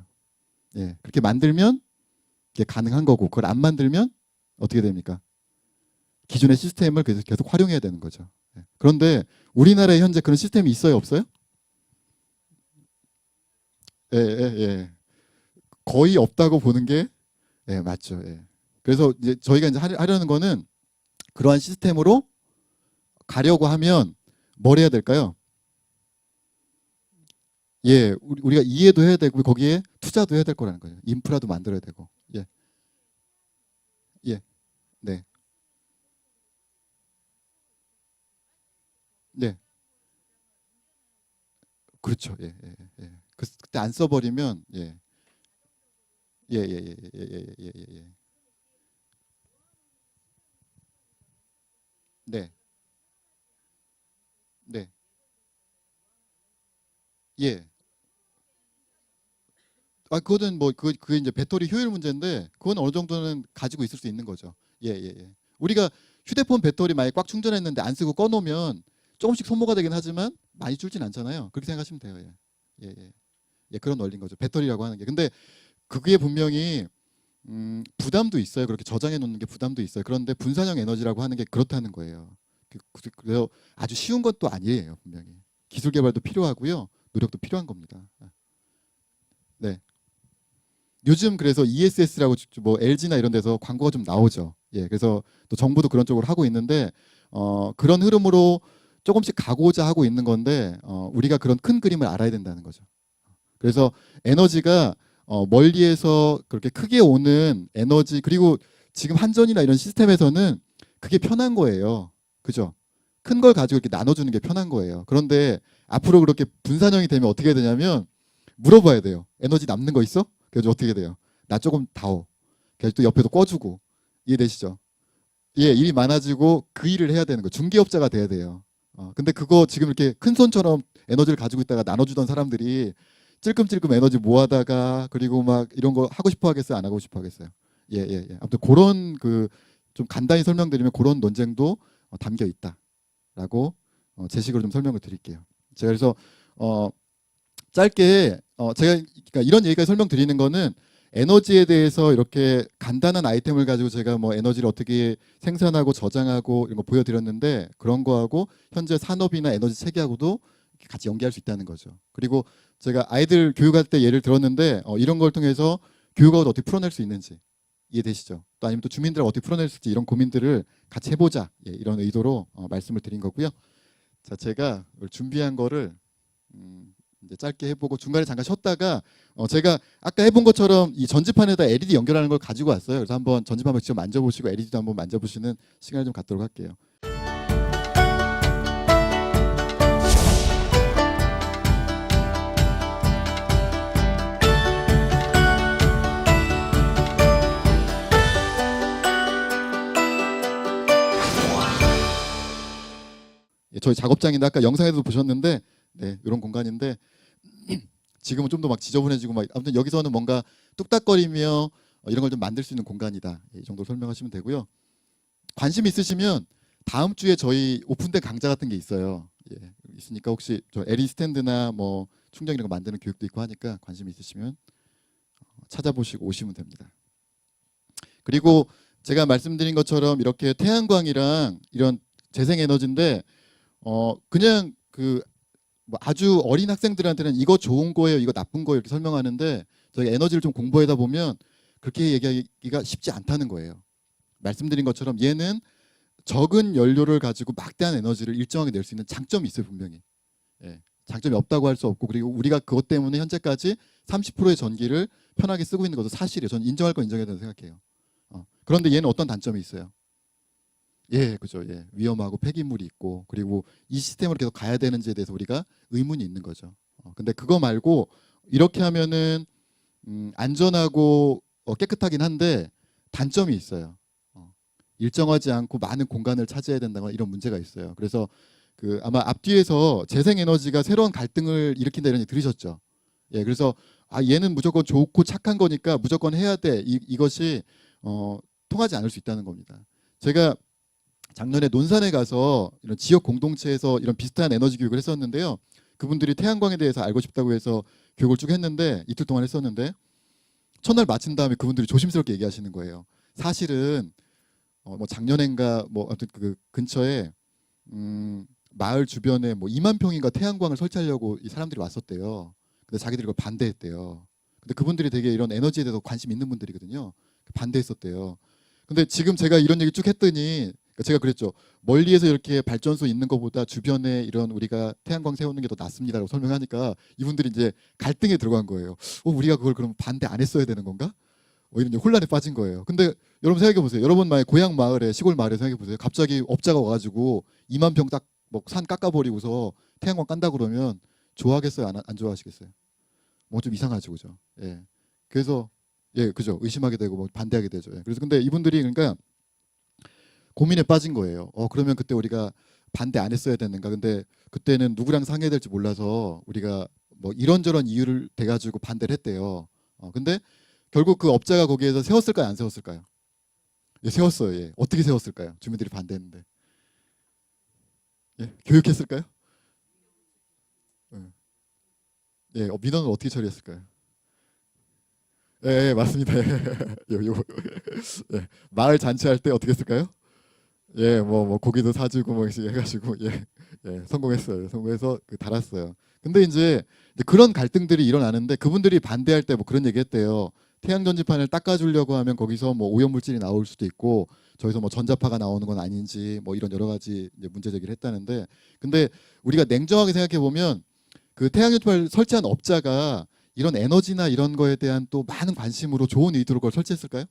예. 그렇게 만들면 이게 가능한 거고 그걸 안 만들면 어떻게 됩니까? 기존의 시스템을 계속 활용해야 되는 거죠. 예. 그런데 우리나라에 현재 그런 시스템이 있어요, 없어요? 예, 예, 예. 거의 없다고 보는 게 예, 맞죠. 예. 그래서 이제 저희가 이제 하려는 거는 그러한 시스템으로 가려고 하면 뭘 해야 될까요? 예, 우리가 이해도 해야 되고 거기에 투자도 해야 될 거라는 거예요. 인프라도 만들어야 되고. 예, 예, 네, 네, 그렇죠. 예, 예, 예. 그때 안 써버리면 예, 예, 예, 예, 예, 예, 예, 예, 예. 네, 네, 예. 그거는 뭐 그게 이제 배터리 효율 문제인데 그건 어느 정도는 가지고 있을 수 있는 거죠. 예, 예, 예. 우리가 휴대폰 배터리 만약 꽉 충전했는데 안 쓰고 꺼놓으면 조금씩 소모가 되긴 하지만 많이 줄진 않잖아요. 그렇게 생각하시면 돼요. 예, 예, 예. 예, 그런 원리인 거죠. 배터리라고 하는 게. 근데 그게 분명히 부담도 있어요. 그렇게 저장해 놓는 게 부담도 있어요. 그런데 분산형 에너지라고 하는 게 그렇다는 거예요. 그래서 아주 쉬운 것도 아니에요. 분명히 기술 개발도 필요하고요. 노력도 필요한 겁니다. 네. 요즘 그래서 ESS라고 뭐 LG나 이런 데서 광고가 좀 나오죠. 예, 그래서 또 정부도 그런 쪽으로 하고 있는데 그런 흐름으로 조금씩 가고자 하고 있는 건데 우리가 그런 큰 그림을 알아야 된다는 거죠. 그래서 에너지가 멀리에서 그렇게 크게 오는 에너지, 그리고 지금 한전이나 이런 시스템에서는 그게 편한 거예요. 그죠? 큰 걸 가지고 이렇게 나눠주는 게 편한 거예요. 그런데 앞으로 그렇게 분산형이 되면 어떻게 되냐면 물어봐야 돼요. 에너지 남는 거 있어? 그래서 어떻게 돼요? 나 조금 다오. 그래서 또 옆에도 꺼주고. 이해되시죠? 예, 일이 많아지고 그 일을 해야 되는 거. 중개업자가 돼야 돼요. 근데 그거 지금 이렇게 큰 손처럼 에너지를 가지고 있다가 나눠주던 사람들이 찔끔찔끔 에너지 모아다가 그리고 막 이런 거 하고 싶어 하겠어요? 안 하고 싶어 하겠어요? 예, 예, 예. 아무튼 그런 그 좀 간단히 설명드리면 그런 논쟁도 담겨 있다라고 제식으로 좀 설명을 드릴게요. 제가 그래서 짧게 제가 그러니까 이런 얘기까지 설명드리는 거는 에너지에 대해서 이렇게 간단한 아이템을 가지고 제가 뭐 에너지를 어떻게 생산하고 저장하고 이런 거 보여드렸는데 그런 거하고 현재 산업이나 에너지 체계하고도 같이 연계할 수 있다는 거죠. 그리고 제가 아이들 교육할 때 예를 들었는데 이런 걸 통해서 교육하고도 어떻게 풀어낼 수 있는지 이해되시죠? 또 아니면 또 주민들하고 어떻게 풀어낼 수 있지 이런 고민들을 같이 해보자 이런 의도로 말씀을 드린 거고요. 자, 제가 준비한 거를 이제 짧게 해보고 중간에 잠깐 쉬었다가 제가 아까 해본 것처럼 이 전지판에다 LED 연결하는 걸 가지고 왔어요. 그래서 한번 전지판 한번 직접 만져보시고 LED도 한번 만져보시는 시간을 좀 갖도록 할게요. 저희 작업장인데 아까 영상에도 보셨는데 네, 이런 공간인데 지금은 좀 더 막 지저분해지고 막 아무튼 여기서는 뭔가 뚝딱거리며 이런 걸 좀 만들 수 있는 공간이다. 이 정도 설명하시면 되고요. 관심 있으시면 다음 주에 저희 오픈된 강좌 같은 게 있어요. 예, 있으니까 혹시 저 LED 스탠드나 뭐 충전 이런 거 만드는 교육도 있고 하니까 관심 있으시면 찾아보시고 오시면 됩니다. 그리고 제가 말씀드린 것처럼 이렇게 태양광이랑 이런 재생에너지인데 그냥 그 뭐 아주 어린 학생들한테는 이거 좋은 거예요, 이거 나쁜 거예요 이렇게 설명하는데 저희가 에너지를 좀 공부하다 보면 그렇게 얘기하기가 쉽지 않다는 거예요. 말씀드린 것처럼 얘는 적은 연료를 가지고 막대한 에너지를 일정하게 낼 수 있는 장점이 있어요, 분명히. 예, 장점이 없다고 할 수 없고 그리고 우리가 그것 때문에 현재까지 30%의 전기를 편하게 쓰고 있는 것도 사실이에요. 저는 인정할 건 인정해야 된다고 생각해요. 그런데 얘는 어떤 단점이 있어요? 예, 그죠. 예, 위험하고 폐기물이 있고 그리고 이 시스템으로 계속 가야 되는지에 대해서 우리가 의문이 있는 거죠. 근데 그거 말고 이렇게 하면은 안전하고 깨끗하긴 한데 단점이 있어요. 일정하지 않고 많은 공간을 차지해야 된다거나 이런 문제가 있어요. 그래서 그 아마 앞뒤에서 재생에너지가 새로운 갈등을 일으킨다 이런 얘기 들으셨죠. 예, 그래서 얘는 무조건 좋고 착한 거니까 무조건 해야 돼. 이것이 통하지 않을 수 있다는 겁니다. 제가 작년에 논산에 가서 이런 지역 공동체에서 이런 비슷한 에너지 교육을 했었는데요. 그분들이 태양광에 대해서 알고 싶다고 해서 교육을 쭉 했는데 이틀 동안 했었는데 첫날 마친 다음에 그분들이 조심스럽게 얘기하시는 거예요. 사실은 뭐 작년엔가 뭐 아무튼 그 근처에 마을 주변에 뭐 2만 평인가 태양광을 설치하려고 이 사람들이 왔었대요. 근데 자기들이 그걸 반대했대요. 근데 그분들이 되게 이런 에너지에 대해서 관심 있는 분들이거든요. 반대했었대요. 근데 지금 제가 이런 얘기 쭉 했더니 제가 그랬죠. 멀리에서 이렇게 발전소 있는 것보다 주변에 이런 우리가 태양광 세우는 게 더 낫습니다라고 설명하니까 이분들이 이제 갈등에 들어간 거예요. 우리가 그걸 그럼 반대 안 했어야 되는 건가? 이런 혼란에 빠진 거예요. 근데 여러분 생각해 보세요. 여러분 만약 고향 마을에 시골 마을에 생각해 보세요. 갑자기 업자가 와가지고 2만 평 딱 뭐 산 깎아버리고서 태양광 깐다 그러면 좋아하겠어요? 안 좋아하시겠어요? 뭐 좀 이상하죠, 그죠? 예. 그래서 예, 그죠. 의심하게 되고 뭐 반대하게 되죠. 예. 그래서 근데 이분들이 그러니까 고민에 빠진 거예요. 그러면 그때 우리가 반대 안 했어야 되는가? 근데 그때는 누구랑 상의해야 될지 몰라서 우리가 뭐 이런저런 이유를 대가지고 반대를 했대요. 근데 결국 그 업자가 거기에서 세웠을까요? 안 세웠을까요? 예, 세웠어요. 예. 어떻게 세웠을까요? 주민들이 반대했는데. 예, 교육했을까요? 예, 민원은 어떻게 처리했을까요? 예, 예, 맞습니다. 예, 마을 잔치할 때 어떻게 했을까요? 예, 뭐 고기도 사주고 뭐 이렇게 해가지고 성공했어요. 성공해서 달았어요. 근데 이제 그런 갈등들이 일어나는데 그분들이 반대할 때 뭐 그런 얘기했대요. 태양 전지판을 닦아주려고 하면 거기서 뭐 오염물질이 나올 수도 있고 저기서 뭐 전자파가 나오는 건 아닌지 뭐 이런 여러 가지 이제 문제 제기를 했다는데, 근데 우리가 냉정하게 생각해 보면 그 태양 전지판을 설치한 업자가 이런 에너지나 이런 거에 대한 또 많은 관심으로 좋은 의도로 그걸 설치했을까요?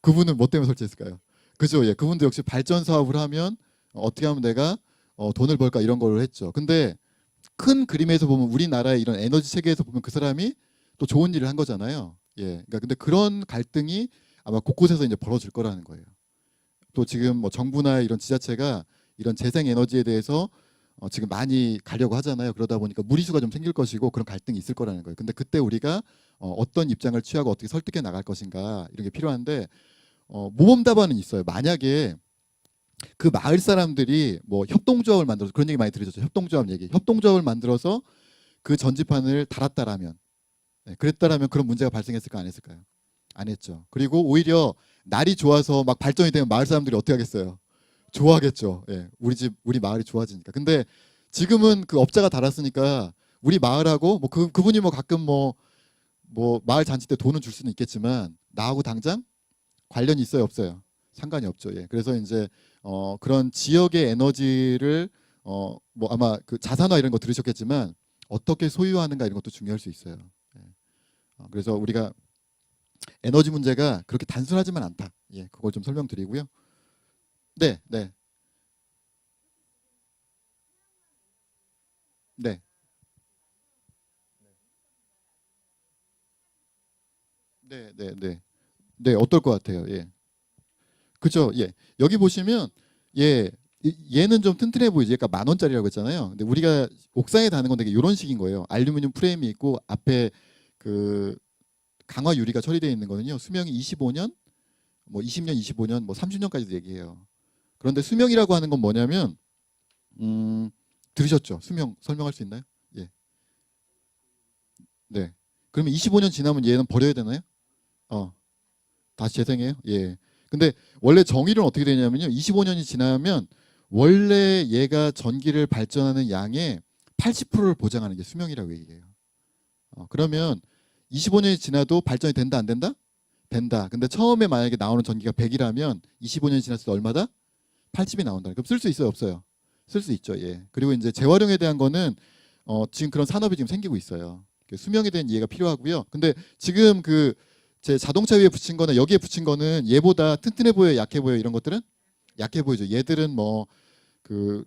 그분은 뭐 때문에 설치했을까요? 그죠? 예, 그분도 역시 발전 사업을 하면 어떻게 하면 내가 돈을 벌까 이런 걸 했죠. 근데 큰 그림에서 보면 우리나라의 이런 에너지 체계에서 보면 그 사람이 또 좋은 일을 한 거잖아요. 예, 그러니까 근데 그런 갈등이 아마 곳곳에서 이제 벌어질 거라는 거예요. 또 지금 뭐 정부나 이런 지자체가 이런 재생 에너지에 대해서 지금 많이 가려고 하잖아요. 그러다 보니까 무리수가 좀 생길 것이고 그런 갈등이 있을 거라는 거예요. 근데 그때 우리가 어떤 입장을 취하고 어떻게 설득해 나갈 것인가 이런 게 필요한데, 모범 답안은 있어요. 만약에 그 마을 사람들이 뭐 협동조합을 만들어서, 그런 얘기 많이 들으셨죠. 협동조합 얘기. 협동조합을 만들어서 그 전지판을 달았다라면, 네, 그랬다라면 그런 문제가 발생했을까 안 했을까요? 안 했죠. 그리고 오히려 날이 좋아서 막 발전이 되면 마을 사람들이 어떻게 하겠어요? 좋아하겠죠. 예, 우리 집 우리 마을이 좋아지니까. 근데 지금은 그 업자가 달았으니까 우리 마을하고 뭐 그분이 뭐 가끔 뭐 마을 잔치 때 돈은 줄 수는 있겠지만 나하고 당장 관련이 있어요, 없어요? 상관이 없죠. 예. 그래서 이제 그런 지역의 에너지를 뭐 아마 그 자산화 이런 거 들으셨겠지만 어떻게 소유하는가 이런 것도 중요할 수 있어요. 예. 그래서 우리가 에너지 문제가 그렇게 단순하지만 않다. 예, 그걸 좀 설명드리고요. 네, 네, 네, 네, 네, 네, 네, 어떨 것 같아요? 예, 그죠? 예, 여기 보시면 예, 얘는 좀 튼튼해 보이지. 그러니까 10,000원짜리라고 했잖아요. 근데 우리가 옥상에 다는 건 되게 이런 식인 거예요. 알루미늄 프레임이 있고 앞에 그 강화 유리가 처리되어 있는 거는요. 수명이 25년, 뭐 20년, 25년, 뭐 30년까지도 얘기해요. 그런데 수명이라고 하는 건 뭐냐면 음, 들으셨죠? 수명 설명할 수 있나요? 예. 네. 그러면 25년 지나면 얘는 버려야 되나요? 어, 다시 재생해요? 예. 근데 원래 정의는 어떻게 되냐면요. 25년이 지나면 원래 얘가 전기를 발전하는 양의 80%를 보장하는 게 수명이라고 얘기해요. 그러면 25년이 지나도 발전이 된다 안 된다? 된다. 근데 처음에 만약에 나오는 전기가 100이라면 25년이 지났을 때 얼마다? 80이 나온다. 그럼 쓸 수 있어요, 없어요? 쓸 수 있죠. 예. 그리고 이제 재활용에 대한 거는 지금 그런 산업이 지금 생기고 있어요. 수명에 대한 이해가 필요하고요. 근데 지금 그 제 자동차 위에 붙인 거는, 여기에 붙인 거는 얘보다 튼튼해 보여, 약해 보여, 이런 것들은 약해 보이죠. 얘들은 뭐 그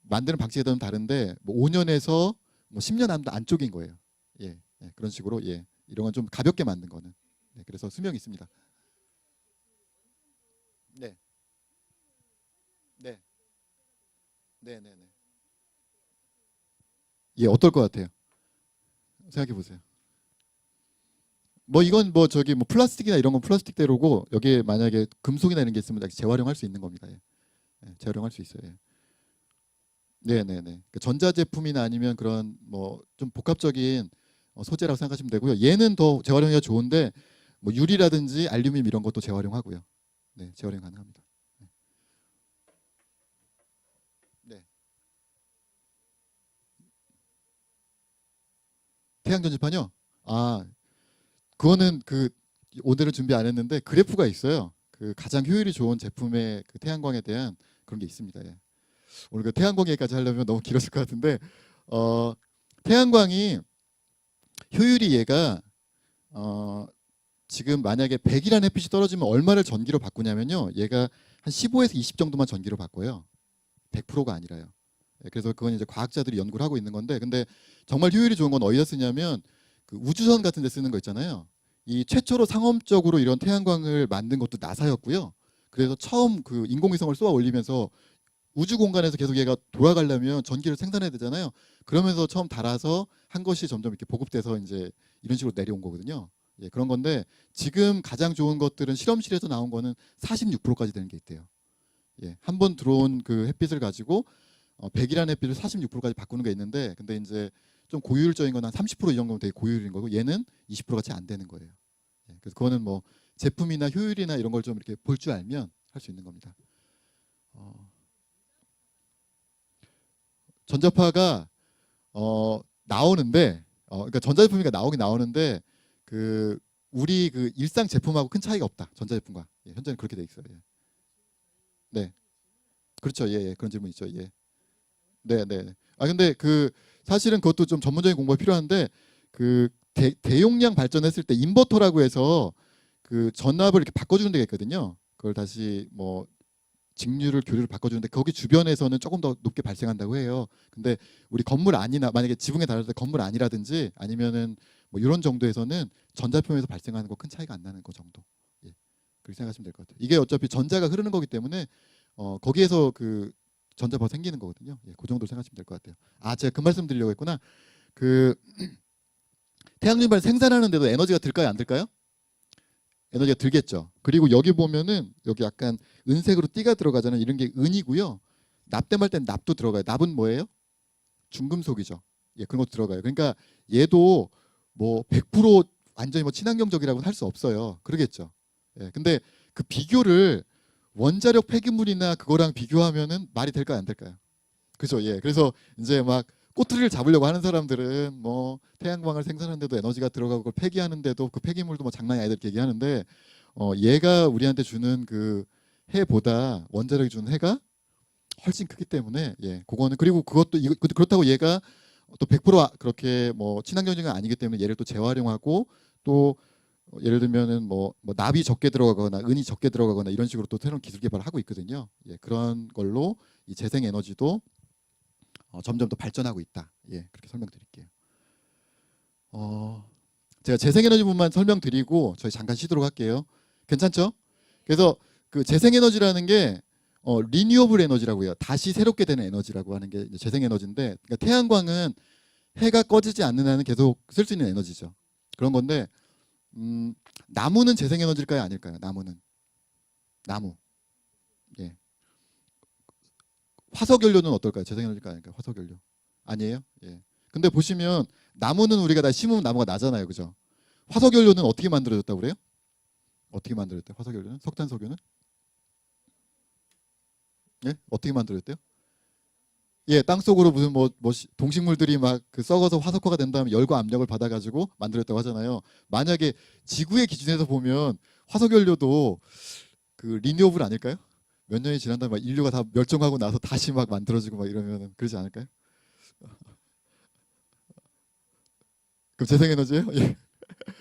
만드는 방식에 따라 다른데 뭐 5년에서 뭐 10년 안쪽인 거예요. 예, 예, 그런 식으로 예, 이런 건 좀 가볍게 만든 거는. 네, 그래서 수명이 있습니다. 네, 네, 네, 네, 네. 예, 어떨 것 같아요? 생각해 보세요. 뭐 이건 뭐 저기 뭐 플라스틱이나 이런 건 플라스틱대로고, 여기에 만약에 금속이나 이런 게 있으면 다시 재활용할 수 있는 겁니다. 예. 예, 재활용할 수 있어요. 예. 네네네. 그 전자제품이나 아니면 그런 뭐 좀 복합적인 소재라고 생각하시면 되고요. 얘는 더 재활용이 좋은데 뭐 유리라든지 알루미늄 이런 것도 재활용하고요. 네, 재활용 가능합니다. 네. 태양 전지판요? 아, 그거는 그 오늘은 준비 안 했는데 그래프가 있어요. 그 가장 효율이 좋은 제품의 그 태양광에 대한 그런 게 있습니다. 예. 오늘 그 태양광 얘기까지 하려면 너무 길었을 것 같은데 어, 태양광이 효율이 얘가 어, 지금 만약에 100이라는 햇빛이 떨어지면 얼마를 전기로 바꾸냐면요. 얘가 한 15에서 20 정도만 전기로 바꿔요. 100%가 아니라요. 예, 그래서 그건 이제 과학자들이 연구를 하고 있는 건데, 근데 정말 효율이 좋은 건 어디다 쓰냐면 그 우주선 같은 데 쓰는 거 있잖아요. 이 최초로 상업적으로 이런 태양광을 만든 것도 나사였고요. 그래서 처음 그 인공위성을 쏘아 올리면서 우주 공간에서 계속 얘가 돌아가려면 전기를 생산해야 되잖아요. 그러면서 처음 달아서 한 것이 점점 이렇게 보급돼서 이제 이런 식으로 내려온 거거든요. 예, 그런 건데 지금 가장 좋은 것들은 실험실에서 나온 거는 46%까지 되는 게 있대요. 예, 한 번 들어온 그 햇빛을 가지고 100이라는 햇빛을 46%까지 바꾸는 게 있는데, 근데 이제 좀 고효율적인 건 한 30%이 정도면 되게 고효율인 거고 얘는 20%가 채 안 되는 거예요. 예, 그래서 그거는 뭐 제품이나 효율이나 이런 걸 좀 이렇게 볼 줄 알면 할 수 있는 겁니다. 어, 전자파가 나오는데 그러니까 전자제품이 나오긴 나오는데 그 우리 그 일상 제품하고 큰 차이가 없다. 전자제품과. 예, 현재는 그렇게 돼 있어요. 예. 네, 그렇죠. 예, 예, 그런 질문 있죠. 예, 네, 네. 아 근데 그 사실은 그것도 좀 전문적인 공부가 필요한데 그 대용량 발전했을 때 인버터라고 해서 그 전압을 이렇게 바꿔주는 데가 있거든요. 그걸 다시 뭐 직류를 교류를 바꿔주는데 거기 주변에서는 조금 더 높게 발생한다고 해요. 근데 우리 건물 안이나 만약에 지붕에 달았을 때 건물 안이라든지 아니면은 뭐 이런 정도에서는 전자표면에서 발생하는 거 큰 차이가 안 나는 거 정도. 예. 그렇게 생각하시면 될 것 같아요. 이게 어차피 전자가 흐르는 거기 때문에 거기에서 그 전자파가 생기는 거거든요. 예, 그 정도로 생각하시면 될 것 같아요. 아, 제가 그 말씀 드리려고 했구나. 그 태양열발 생산하는데도 에너지가 들까요, 안 들까요? 에너지가 들겠죠. 그리고 여기 보면은 여기 약간 은색으로 띠가 들어가잖아요. 이런 게 은이고요. 납땜할 땐 납도 들어가요. 납은 뭐예요? 중금속이죠. 예, 그런 것도 들어가요. 그러니까 얘도 뭐 100% 완전히 뭐 친환경적이라고는 할 수 없어요. 그러겠죠. 예, 근데 그 비교를 원자력 폐기물이나 그거랑 비교하면은 말이 될까요, 안 될까요? 그죠? 예. 그래서 이제 막 꼬투리를 잡으려고 하는 사람들은 뭐 태양광을 생산하는데도 에너지가 들어가고 그걸 폐기하는데도 그 폐기물도 뭐 장난이 아니다 이렇게 얘기하는데 얘가 우리한테 주는 그 해보다 원자력이 주는 해가 훨씬 크기 때문에 예, 그거는 그리고 그것도 이거 그렇다고 얘가 또 100% 그렇게 뭐 친환경적인 건 아니기 때문에 얘를 또 재활용하고 또 예를 들면은 뭐 납이 적게 들어가거나 은이 적게 들어가거나 이런 식으로 또 새로운 기술 개발을 하고 있거든요. 예, 그런 걸로 이 재생 에너지도 점점 더 발전하고 있다. 예, 그렇게 설명드릴게요. 제가 재생에너지 부분만 설명드리고 저희 잠깐 쉬도록 할게요. 괜찮죠? 그래서 그 재생에너지라는 게 리뉴어블 에너지라고 해요. 다시 새롭게 되는 에너지라고 하는 게 재생에너지인데 그러니까 태양광은 해가 꺼지지 않는 한은 계속 쓸 수 있는 에너지죠. 그런 건데 나무는 재생에너지일까요? 아닐까요? 나무. 예. 화석연료는 어떨까요? 재생에너지일까요? 아닐까요? 화석연료. 아니에요? 예. 근데 보시면 나무는 우리가 다 심으면 나무가 나잖아요. 그죠? 화석연료는 어떻게 만들어졌다고 그래요? 어떻게 만들어졌대요? 화석연료는? 석탄석유는? 예? 어떻게 만들어졌대요? 예, 땅속으로 무슨 뭐 동식물들이 막 그 썩어서 화석화가 된 다음에 열과 압력을 받아가지고 만들었다고 하잖아요. 만약에 지구의 기준에서 보면 화석연료도 그 리뉴어블 아닐까요? 몇 년이 지난 다음에 막 인류가 다 멸종하고 나서 다시 막 만들어지고 막 이러면 그러지 않을까요? 그럼 재생에너지예요? 예.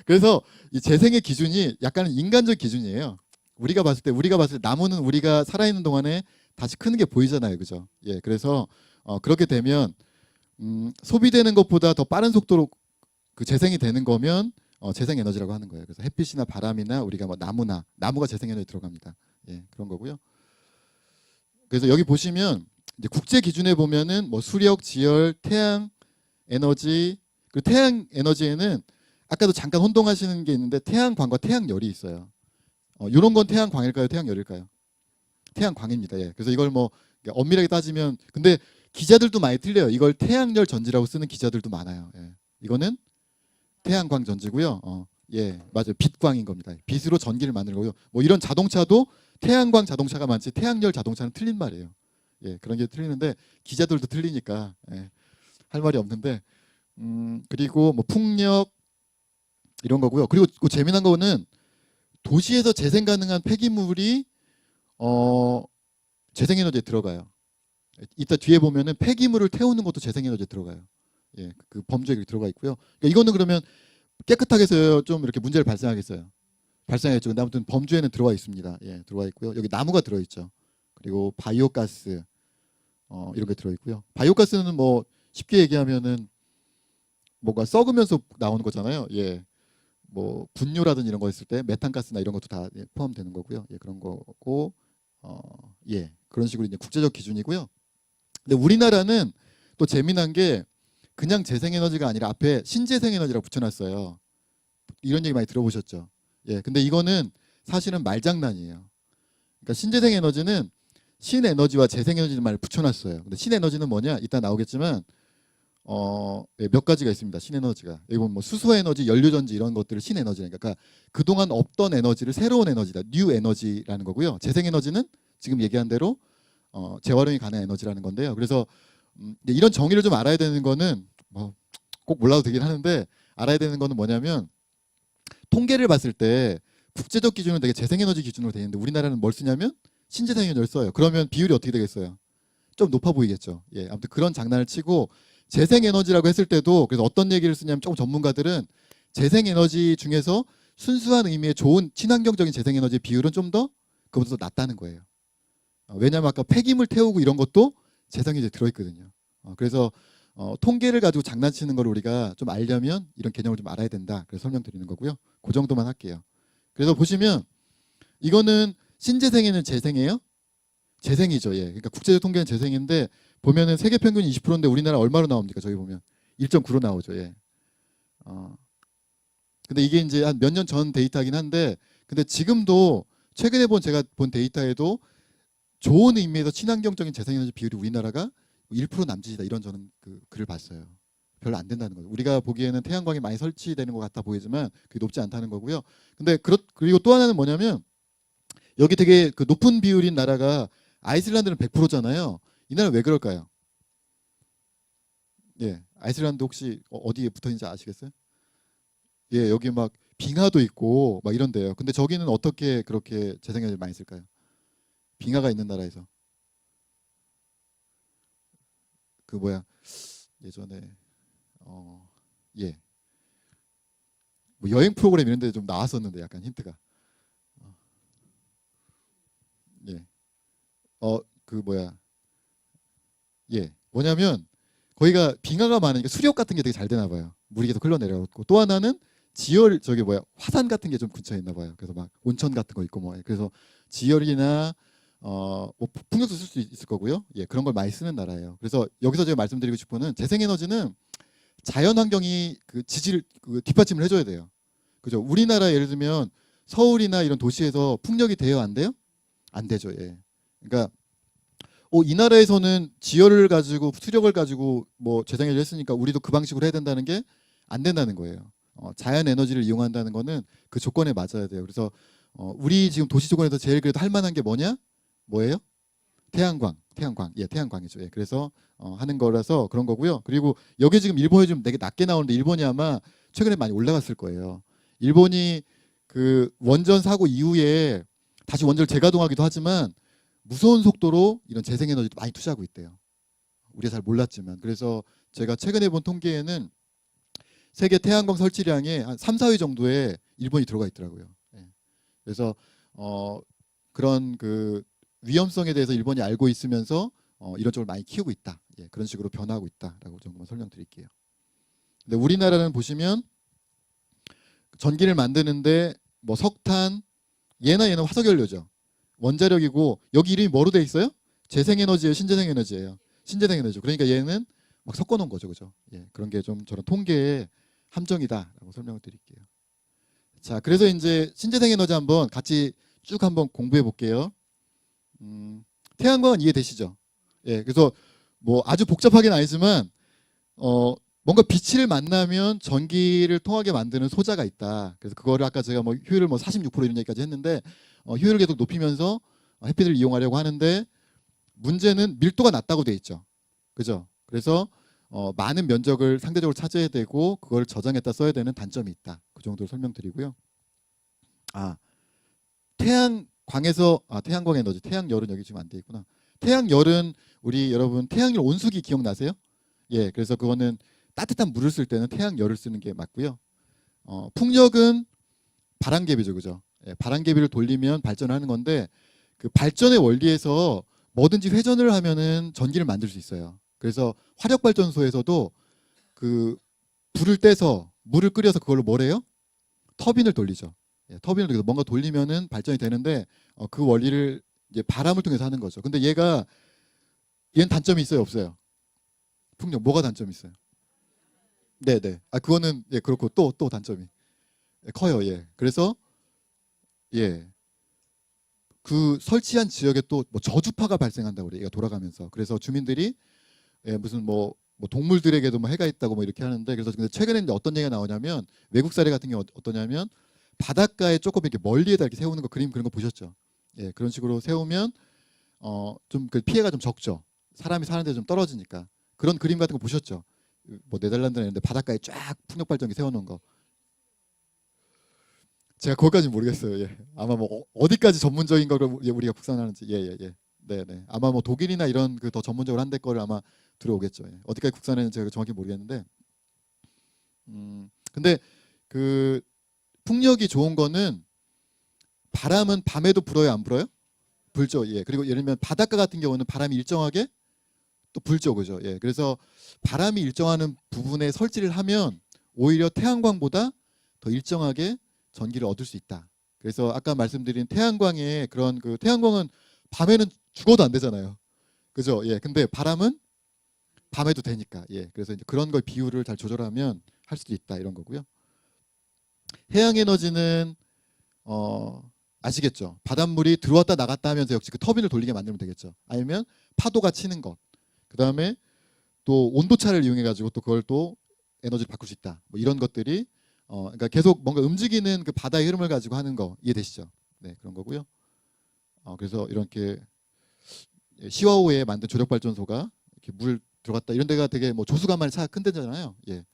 그래서 이 재생의 기준이 약간 인간적 기준이에요. 우리가 봤을 때 나무는 우리가 살아있는 동안에 다시 크는 게 보이잖아요, 그죠? 예, 그래서 그렇게 되면 소비되는 것보다 더 빠른 속도로 그 재생이 되는 거면 재생 에너지라고 하는 거예요. 그래서 햇빛이나 바람이나 우리가 뭐 나무가 재생 에너지 들어갑니다. 예, 그런 거고요. 그래서 여기 보시면 이제 국제 기준에 보면은 뭐 수력, 지열, 태양 에너지 그 태양 에너지에는 아까도 잠깐 혼동하시는 게 있는데 태양광과 태양열이 있어요. 이런 건 태양광일까요? 태양열일까요? 태양광입니다. 예. 그래서 이걸 뭐 엄밀하게 따지면 근데 기자들도 많이 틀려요. 이걸 태양열 전지라고 쓰는 기자들도 많아요. 예. 이거는 태양광 전지고요. 예, 맞아요. 빛광인 겁니다. 빛으로 전기를 만드는 거고요. 뭐 이런 자동차도 태양광 자동차가 많지 태양열 자동차는 틀린 말이에요. 예, 그런 게 틀리는데 기자들도 틀리니까 예, 할 말이 없는데 그리고 뭐 풍력 이런 거고요. 그리고 그 재미난 거는 도시에서 재생 가능한 폐기물이 재생에너지에 들어가요. 이따 뒤에 보면은 폐기물을 태우는 것도 재생에너지에 들어가요. 예, 그 범주에 들어가 있고요. 그러니까 이거는 그러면 깨끗하게 해서 좀 이렇게 문제를 발생하겠어요. 발생하겠죠. 근데 아무튼 범주에는 들어와 있습니다. 예, 들어와 있고요. 여기 나무가 들어 있죠. 그리고 바이오가스 이런 게 들어 있고요. 바이오가스는 뭐 쉽게 얘기하면은 뭐가 썩으면서 나오는 거잖아요. 예. 뭐 분뇨라든지 이런 거 있을 때 메탄가스나 이런 것도 다 포함되는 거고요. 예, 그런 거고 예, 그런 식으로 이제 국제적 기준이고요. 근데 우리나라는 또 재미난 게 그냥 재생에너지가 아니라 앞에 신재생에너지라고 붙여놨어요. 이런 얘기 많이 들어보셨죠? 예, 근데 이거는 사실은 말장난이에요. 그러니까 신재생에너지는 신에너지와 재생에너지만 붙여놨어요. 근데 신에너지는 뭐냐? 이따 나오겠지만 예, 몇 가지가 있습니다. 신에너지가. 여기 보면 뭐 수소에너지, 연료전지 이런 것들을 신에너지니까 그러니까 그동안 없던 에너지를 새로운 에너지다. 뉴 에너지라는 거고요. 재생에너지는 지금 얘기한 대로 재활용이 가능한 에너지라는 건데요. 그래서 이런 정의를 좀 알아야 되는 거는 뭐 꼭 몰라도 되긴 하는데 알아야 되는 거는 뭐냐면 통계를 봤을 때 국제적 기준은 되게 재생에너지 기준으로 되어 있는데 우리나라는 뭘 쓰냐면 신재생에너지를 써요. 그러면 비율이 어떻게 되겠어요? 좀 높아 보이겠죠. 예, 아무튼 그런 장난을 치고 재생에너지라고 했을 때도 그래서 어떤 얘기를 쓰냐면 조금 전문가들은 재생에너지 중에서 순수한 의미의 좋은 친환경적인 재생에너지 비율은 좀 더 그것보다 더 낮다는 거예요. 왜냐하면 아까 폐기물 태우고 이런 것도 재생에너지에 들어있거든요. 그래서 통계를 가지고 장난치는 걸 우리가 좀 알려면 이런 개념을 좀 알아야 된다. 그래서 설명드리는 거고요. 그 정도만 할게요. 그래서 보시면 이거는 신재생에는 재생이에요? 재생이죠. 예. 그러니까 국제적 통계는 재생인데 보면은 세계 평균이 20%인데 우리나라 얼마로 나옵니까? 저희 보면 1.9로 나오죠. 예. 근데 이게 이제 한 몇 년 전 데이터긴 한데 근데 지금도 최근에 제가 본 데이터에도 좋은 의미에서 친환경적인 재생에너지 비율이 우리나라가 1% 남짓이다 이런 저는 그 글을 봤어요. 별로 안 된다는 거죠. 우리가 보기에는 태양광이 많이 설치되는 것 같아 보이지만 그게 높지 않다는 거고요. 근데 그리고 또 하나는 뭐냐면 여기 되게 그 높은 비율인 나라가 아이슬란드는 100%잖아요. 이 나라 왜 그럴까요? 예, 아이슬란드 혹시 어디에 붙어 있는지 아시겠어요? 예, 여기 막 빙하도 있고 막 이런데요. 근데 저기는 어떻게 그렇게 재생에너지를 많이 쓸까요? 빙하가 있는 나라에서 그 뭐야 예전에 예, 뭐 여행 프로그램 이런 데 좀 나왔었는데 약간 힌트가 어, 예, 그 뭐야 예, 뭐냐면 거기가 빙하가 많으니까 수력 같은 게 되게 잘 되나 봐요. 물이 계속 흘러내려오고 또 하나는 지열 저기 뭐야 화산 같은 게 좀 근처에 있나 봐요. 그래서 막 온천 같은 거 있고 뭐 그래서 지열이나 뭐 풍력도 쓸 수 있을 거고요. 예, 그런 걸 많이 쓰는 나라예요. 그래서 여기서 제가 말씀드리고 싶은 거는 재생에너지는 자연 환경이 그 지지를 그 뒷받침을 해줘야 돼요. 그죠? 우리나라 예를 들면 서울이나 이런 도시에서 풍력이 돼요, 안 돼요? 안 되죠. 예. 그러니까 이 나라에서는 지열을 가지고 수력을 가지고 뭐 재생에너지를 했으니까 우리도 그 방식으로 해야 된다는 게 안 된다는 거예요. 자연 에너지를 이용한다는 거는 그 조건에 맞아야 돼요. 그래서 우리 지금 도시 조건에서 제일 그래도 할 만한 게 뭐냐? 뭐예요? 태양광. 예, 태양광이죠. 예, 그래서 하는 거라서 그런 거고요. 그리고 여기 지금 일본이 좀 되게 낮게 나오는데 일본이 아마 최근에 많이 올라갔을 거예요. 일본이 그 원전 사고 이후에 다시 원전을 재가동하기도 하지만 무서운 속도로 이런 재생에너지도 많이 투자하고 있대요. 우리가 잘 몰랐지만. 그래서 제가 최근에 본 통계에는 세계 태양광 설치량의 한 3, 4위 정도에 일본이 들어가 있더라고요. 예. 그래서 그런 그 위험성에 대해서 일본이 알고 있으면서 이런 쪽을 많이 키우고 있다. 예, 그런 식으로 변화하고 있다라고 정도만 설명드릴게요. 근데 우리나라는 보시면 전기를 만드는데 뭐 석탄, 얘는 화석연료죠. 원자력이고 여기 이름이 뭐로 돼 있어요? 재생에너지예요, 신재생에너지예요. 신재생에너지. 그러니까 얘는 막 섞어놓은 거죠, 그죠? 예, 그런 게 좀 저런 통계의 함정이다라고 설명을 드릴게요. 자, 그래서 이제 신재생에너지 한번 같이 쭉 한번 공부해 볼게요. 태양광은 이해되시죠? 예, 그래서 뭐 아주 복잡하긴 아니지만 뭔가 빛을 만나면 전기를 통하게 만드는 소자가 있다. 그래서 그거를 아까 제가 뭐 효율을 뭐 46% 이런 얘기까지 했는데 효율을 계속 높이면서 햇빛을 이용하려고 하는데 문제는 밀도가 낮다고 돼 있죠. 그죠? 그래서 많은 면적을 상대적으로 차지해야 되고 그걸 저장했다 써야 되는 단점이 있다. 그 정도로 설명드리고요. 태양광에서 태양광 에너지, 태양열은 여기 지금 안 돼 있구나. 태양열은 우리 여러분 태양열 온수기 기억나세요? 예, 그래서 그거는 따뜻한 물을 쓸 때는 태양열을 쓰는 게 맞고요. 풍력은 바람개비죠, 그죠? 예, 바람개비를 돌리면 발전하는 건데 그 발전의 원리에서 뭐든지 회전을 하면은 전기를 만들 수 있어요. 그래서 화력 발전소에서도 그 불을 떼서 물을 끓여서 그걸로 뭐래요? 터빈을 돌리죠. 예, 터빈을 돌려서 뭔가 돌리면은 발전이 되는데 그 원리를 이제 바람을 통해서 하는 거죠. 근데 얘는 단점이 있어요, 없어요? 풍력 뭐가 단점이 있어요? 네네. 그거는 예 그렇고 또 단점이 커요. 예. 그래서 예. 그 설치한 지역에 또 뭐 저주파가 발생한다고 그래요. 얘가 돌아가면서. 그래서 주민들이 예, 무슨 뭐 동물들에게도 뭐 해가 있다고 뭐 이렇게 하는데 그래서 근데 최근에 이제 어떤 얘기가 나오냐면 외국 사례 같은 게 어떠냐면 바닷가에 조금 이렇게 멀리에다 이렇게 세우는 거 그림 그런 거 보셨죠? 예, 그런 식으로 세우면 좀 그 피해가 좀 적죠. 사람이 사는 데 좀 떨어지니까. 그런 그림 같은 거 보셨죠? 뭐 네덜란드나 이런 데 바닷가에 쫙 풍력 발전기 세워 놓은 거. 제가 거기까지는 모르겠어요. 예. 아마 뭐 어디까지 전문적인 거를 우리가 국산하는지. 예. 네. 아마 뭐 독일이나 이런 그 더 전문적으로 한 데 거를 아마 들어오겠죠. 예. 어디까지 국산하는지 제가 정확히 모르겠는데. 근데 그 풍력이 좋은 거는 바람은 밤에도 불어요, 안 불어요? 불죠. 예. 그리고 예를 들면 바닷가 같은 경우는 바람이 일정하게 또 불죠, 그죠? 예. 그래서 바람이 일정하는 부분에 설치를 하면 오히려 태양광보다 더 일정하게 전기를 얻을 수 있다. 그래서 아까 말씀드린 태양광의 그런 그 태양광은 밤에는 죽어도 안 되잖아요. 그죠? 예. 근데 바람은 밤에도 되니까. 예. 그래서 이제 그런 걸 비율을 잘 조절하면 할 수도 있다 이런 거고요. 해양 에너지는 아시겠죠? 바닷물이 들어왔다 나갔다 하면서 역시 그 터빈을 돌리게 만들면 되겠죠. 아니면 파도가 치는 것. 그다음에 또 온도차를 이용해 가지고 또 그걸 또 에너지를 바꿀 수 있다. 뭐 이런 것들이 그러니까 계속 뭔가 움직이는 그 바다의 흐름을 가지고 하는 거 이해되시죠? 네, 그런 거고요. 그래서 이렇게 시와호에 만든 조력 발전소가 이렇게 물 들어갔다 이런 데가 되게 뭐 조수간만에 차가 큰 데잖아요. 예.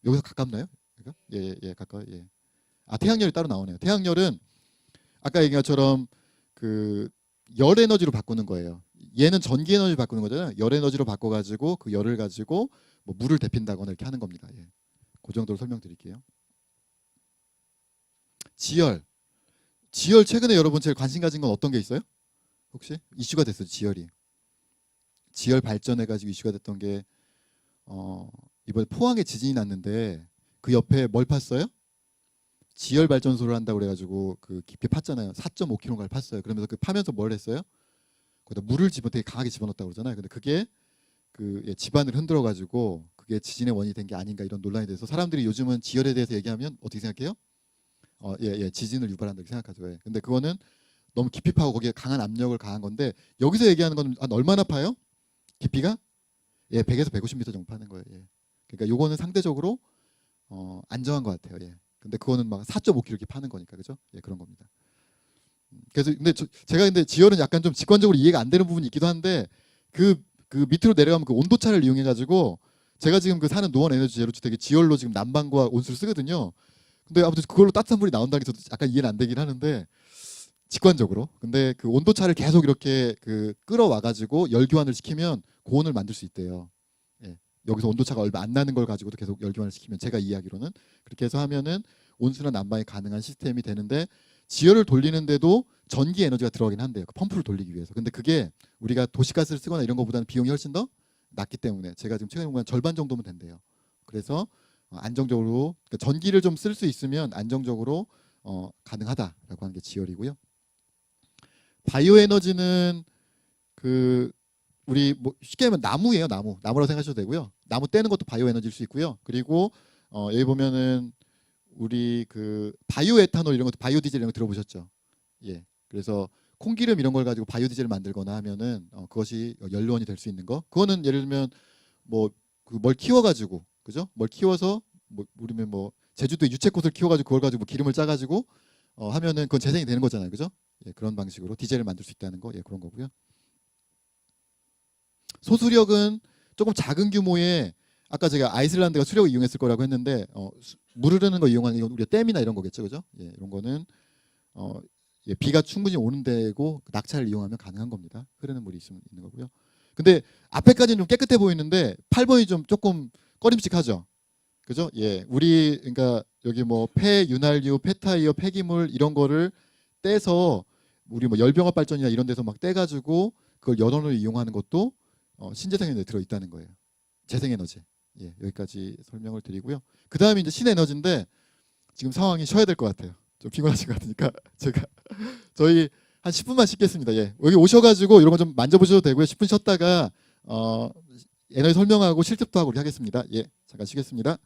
여기서 가깝나요? 그러니까? 예, 가까워. 예. 태양열이 따로 나오네요. 태양열은 아까 얘기한 것처럼 그 열 에너지로 바꾸는 거예요. 얘는 전기 에너지 바꾸는 거잖아요. 열 에너지로 바꿔가지고 그 열을 가지고 뭐 물을 데핀다거나 이렇게 하는 겁니다. 예. 그 정도로 설명드릴게요. 지열 최근에 여러분 제일 관심 가진 건 어떤 게 있어요? 혹시 이슈가 됐어요. 지열 발전해가지고 이슈가 됐던 게 이번에 포항에 지진이 났는데 그 옆에 뭘 팠어요? 지열 발전소를 한다고 그래가지고 그 깊이 팠잖아요. 4.5km를 팠어요. 그러면서 그 파면서 뭘 했어요? 거기다 물을 되게 강하게 집어넣었다고 그러잖아요. 근데 그게 그 집안을 흔들어가지고 그게 지진의 원인이 된 게 아닌가 이런 논란이 돼서 사람들이 요즘은 지열에 대해서 얘기하면 어떻게 생각해요? 지진을 유발한다고 생각하죠. 예. 근데 그거는 너무 깊이 파고 거기에 강한 압력을 가한 건데 여기서 얘기하는 건 얼마나 파요? 깊이가 100에서 150m 정도 파는 거예요. 예. 그러니까 요거는 상대적으로 안정한 것 같아요. 예. 근데 그거는 막 4.5km 이렇게 파는 거니까 그죠? 예, 그런 겁니다. 그래서 근데 제가 근데 지열은 약간 좀 직관적으로 이해가 안 되는 부분이 있기도 한데 그 밑으로 내려가면 그 온도차를 이용해 가지고 제가 지금 그 사는 노원 에너지 제로주택이 지열로 지금 난방과 온수를 쓰거든요. 근데 아무튼 그걸로 따뜻한 물이 나온다는 게 저도 약간 이해는 안 되긴 하는데 직관적으로. 근데 그 온도차를 계속 이렇게 그 끌어와 가지고 열교환을 시키면 고온을 만들 수 있대요. 예. 여기서 온도차가 얼마 안 나는 걸 가지고도 계속 열교환을 시키면 제가 이해하기로는 그렇게 해서 하면은 온수나 난방이 가능한 시스템이 되는데 지열을 돌리는데도 전기 에너지가 들어가긴 한대요. 그 펌프를 돌리기 위해서. 근데 그게 우리가 도시가스를 쓰거나 이런 것보다는 비용이 훨씬 더 낮기 때문에 제가 지금 최근에 보면 절반 정도면 된대요. 그래서 안정적으로 그러니까 전기를 좀 쓸 수 있으면 안정적으로 가능하다라고 하는 게 지열이고요. 바이오 에너지는 그 우리 뭐 쉽게 하면 나무예요. 나무라고 생각하셔도 되고요. 나무 떼는 것도 바이오 에너지일 수 있고요. 그리고 여기 보면은 우리 그 바이오 에탄올 이런 것도 바이오 디젤 이런 거 들어보셨죠? 예. 그래서 콩기름 이런 걸 가지고 바이오 디젤을 만들거나 하면은 그것이 연료원이 될 수 있는 거. 그거는 예를 들면 뭐 그 뭘 키워가지고 그죠? 뭘 키워서 뭐 우리면 뭐 제주도 유채꽃을 키워가지고 그걸 가지고 뭐 기름을 짜가지고 하면은 그건 재생이 되는 거잖아요, 그죠? 예, 그런 방식으로 디젤을 만들 수 있다는 거, 예, 그런 거고요. 소수력은 조금 작은 규모의 아까 제가 아이슬란드가 수력을 이용했을 거라고 했는데 물 흐르는 거 이용하는 이건 우리가 댐이나 이런 거겠죠, 그죠? 예, 이런 거는 비가 충분히 오는 데고 낙차를 이용하면 가능한 겁니다. 흐르는 물이 있는 거고요. 근데 앞에까지는 좀 깨끗해 보이는데 8번이 좀 조금 꺼림칙하죠. 그죠? 예. 우리 그러니까 여기 뭐 폐윤활유, 폐타이어, 폐기물 이런 거를 떼서 우리 뭐 열병합 발전이나 이런 데서 막 떼 가지고 그걸 연원을 이용하는 것도 신재생에너지에 들어 있다는 거예요. 재생에너지. 예. 여기까지 설명을 드리고요. 그다음에 이제 신에너지인데 지금 상황이 쉬어야 될 것 같아요. 좀 피곤하신 것 같으니까 제가 저희 한 10분만 씻겠습니다. 예. 여기 오셔가지고 이런 거 좀 만져보셔도 되고요. 10분 쉬었다가 에너지 설명하고 실습도 하고 우리 하겠습니다. 예. 잠깐 쉬겠습니다.